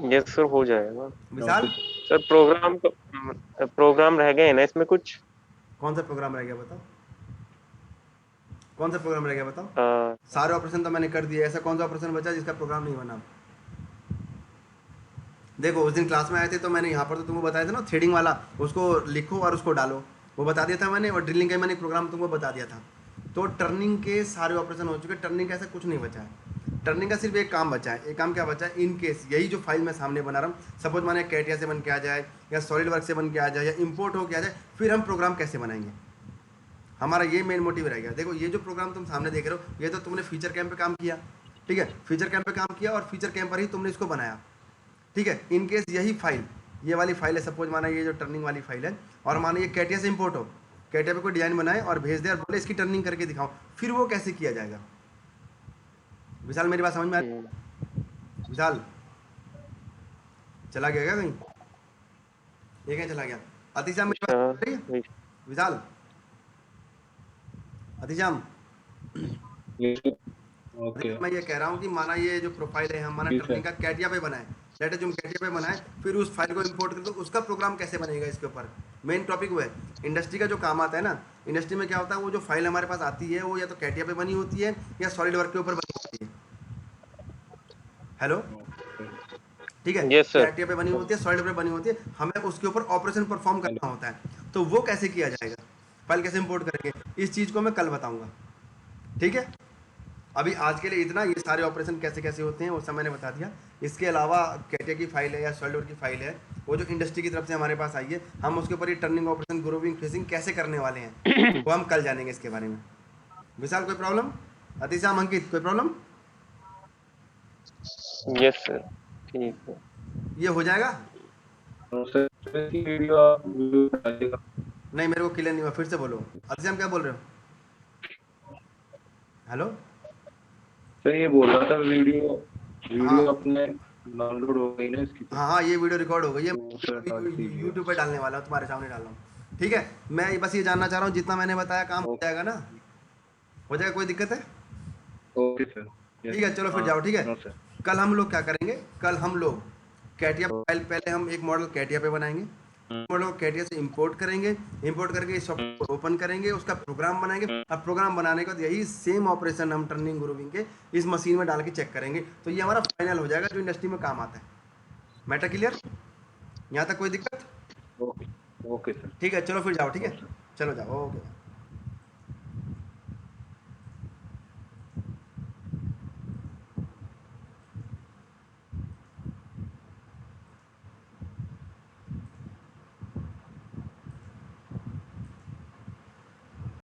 यस सर, हो जाएगा। विशाल, सर प्रोग्राम रह गए हैं ना इसमें कुछ? कौन सा प्रोग्राम रह गया बताओ, कौन सा प्रोग्राम रह गया बताओ? अ, सारे ऑपरेशन तो मैंने कर दिए, ऐसा कौन सा ऑपरेशन बचा जिसका प्रोग्राम नहीं बना? देखो उस दिन क्लास में आए थे तो मैंने यहाँ पर तो तुमको बताया था ना, थ्रेडिंग वाला, उसको लिखो और उसको डालो, वो बता दिया था मैंने। और ड्रिलिंग का मैंने प्रोग्राम तुमको बता दिया था। तो टर्निंग के सारे ऑपरेशन हो चुके, टर्निंग का ऐसा कुछ नहीं बचा है। टर्निंग का सिर्फ एक काम बचा है। एक काम क्या बचा है? इन केस यही जो फाइल मैं सामने बना रहा हूँ, सपोज माने कैटिया से बन के आ जाए, या सॉलिड वर्क से बन के आ जाए, या इम्पोर्ट हो के आ जाए, फिर हम प्रोग्राम कैसे बनाएंगे, हमारा ये मेन मोटिव रह गया। देखो ये जो प्रोग्राम तुम सामने देख रहे हो, ये तो तुमने फीचर कैम्प पे काम किया, ठीक है? फीचर कैम्प पे काम किया और फीचर कैम्प पर ही तुमने इसको बनाया, ठीक है? इन केस यही फाइल, ये वाली फाइल है, सपोज माना ये जो टर्निंग वाली फाइल है, और माना ये कैटिया से इंपोर्ट हो, कैटिया पे कोई डिजाइन बनाए और भेज दे और बोले इसकी टर्निंग करके दिखाओ, फिर वो कैसे किया जाएगा? विशाल मेरी बात समझ में आ रही? विशाल चला गया क्या कहीं? ये कहीं चला गया? अतिशाम मेरी बात समझ रही है? विशाल, अतिशाम, ओके मैं ये कह रहा हूँ कि माना ये जो प्रोफाइल है हम माना ठीक है। टर्निंग का कैटिया पे बनाए, लेट जो हम कैटिया पे बनाए, फिर उस फाइल को इंपोर्ट कर दो, उसका प्रोग्राम कैसे बनेगा इसके ऊपर मेन टॉपिक वो है। इंडस्ट्री का जो काम आता है ना, इंडस्ट्री में क्या होता है, वो जो फाइल हमारे पास आती है वो या तो कैटिया पे बनी होती है या सॉलिड वर्क के ऊपर बनी होती है। हेलो, ठीक है, Yes, sir. कैटिया पे बनी होती है, सॉलिड पे बनी होती है, हमें उसके ऊपर ऑपरेशन परफॉर्म करना होता है। तो वो कैसे किया जाएगा, फाइल कैसे इंपोर्ट करेंगे, इस चीज़ को मैं कल बताऊंगा। ठीक है, अभी आज के लिए इतना, ये सारे ऑपरेशन कैसे कैसे होते हैं वो सब मैंने बता दिया। इसके अलावा कैटिया की फाइल है या सॉलिड की फाइल है, वो जो इंडस्ट्री की तरफ से हमारे पास आई है, हम उसके ऊपर ये टर्निंग ऑपरेशन, ग्रूविंग, फेसिंग कैसे करने वाले हैं वो हम कल जानेंगे इसके बारे में। विशाल कोई प्रॉब्लम? अतिश्याम, अंकित कोई प्रॉब्लम? Yes, sir. ठीक है। ये हो जाएगा? तो सर इसकी वीडियो आप वीडियो बनाइएगा। नहीं, मेरे को क्लियर नहीं हुआ, फिर से बोलो। अतिश्याम क्या बोल रहे हो? हेलो, सर ये बोल रहा था वीडियो वीडियो हाँ। अपने डाउनलोड हो गई ना इसकी। हाँ हाँ, ये वीडियो रिकॉर्ड हो गई है, तो सर हाँ, ठीक है। यूट्यूब पे डालने वाला हूँ, तुम्हारे सामने डाल रहा हूँ। ठीक है, मैं बस ये जानना चाह रहा हूँ, जितना मैंने बताया काम हो जाएगा ना? हो जाएगा, कोई दिक्कत है? Okay sir. ठीक है, चलो फिर जाओ। ठीक है, नो सर। कल हम लोग क्या करेंगे, कल हम लोग कैटिया फाइल, पहले हम एक मॉडल कैटिया पे बनाएंगे, मॉडल कैटिया से इंपोर्ट करेंगे, इंपोर्ट करके इस सॉफ्टवेयर को ओपन करेंगे, उसका प्रोग्राम बनाएंगे, और प्रोग्राम बनाने के बाद यही सेम ऑपरेशन हम टर्निंग ग्रूविंग के इस मशीन में डाल के चेक करेंगे, तो ये हमारा फाइनल हो जाएगा जो इंडस्ट्री में काम आता है। Matter clear? यहाँ तक कोई दिक्कत? Okay okay sir. ठीक है, चलो फिर जाओ। ठीक है, चलो जाओ, ओके।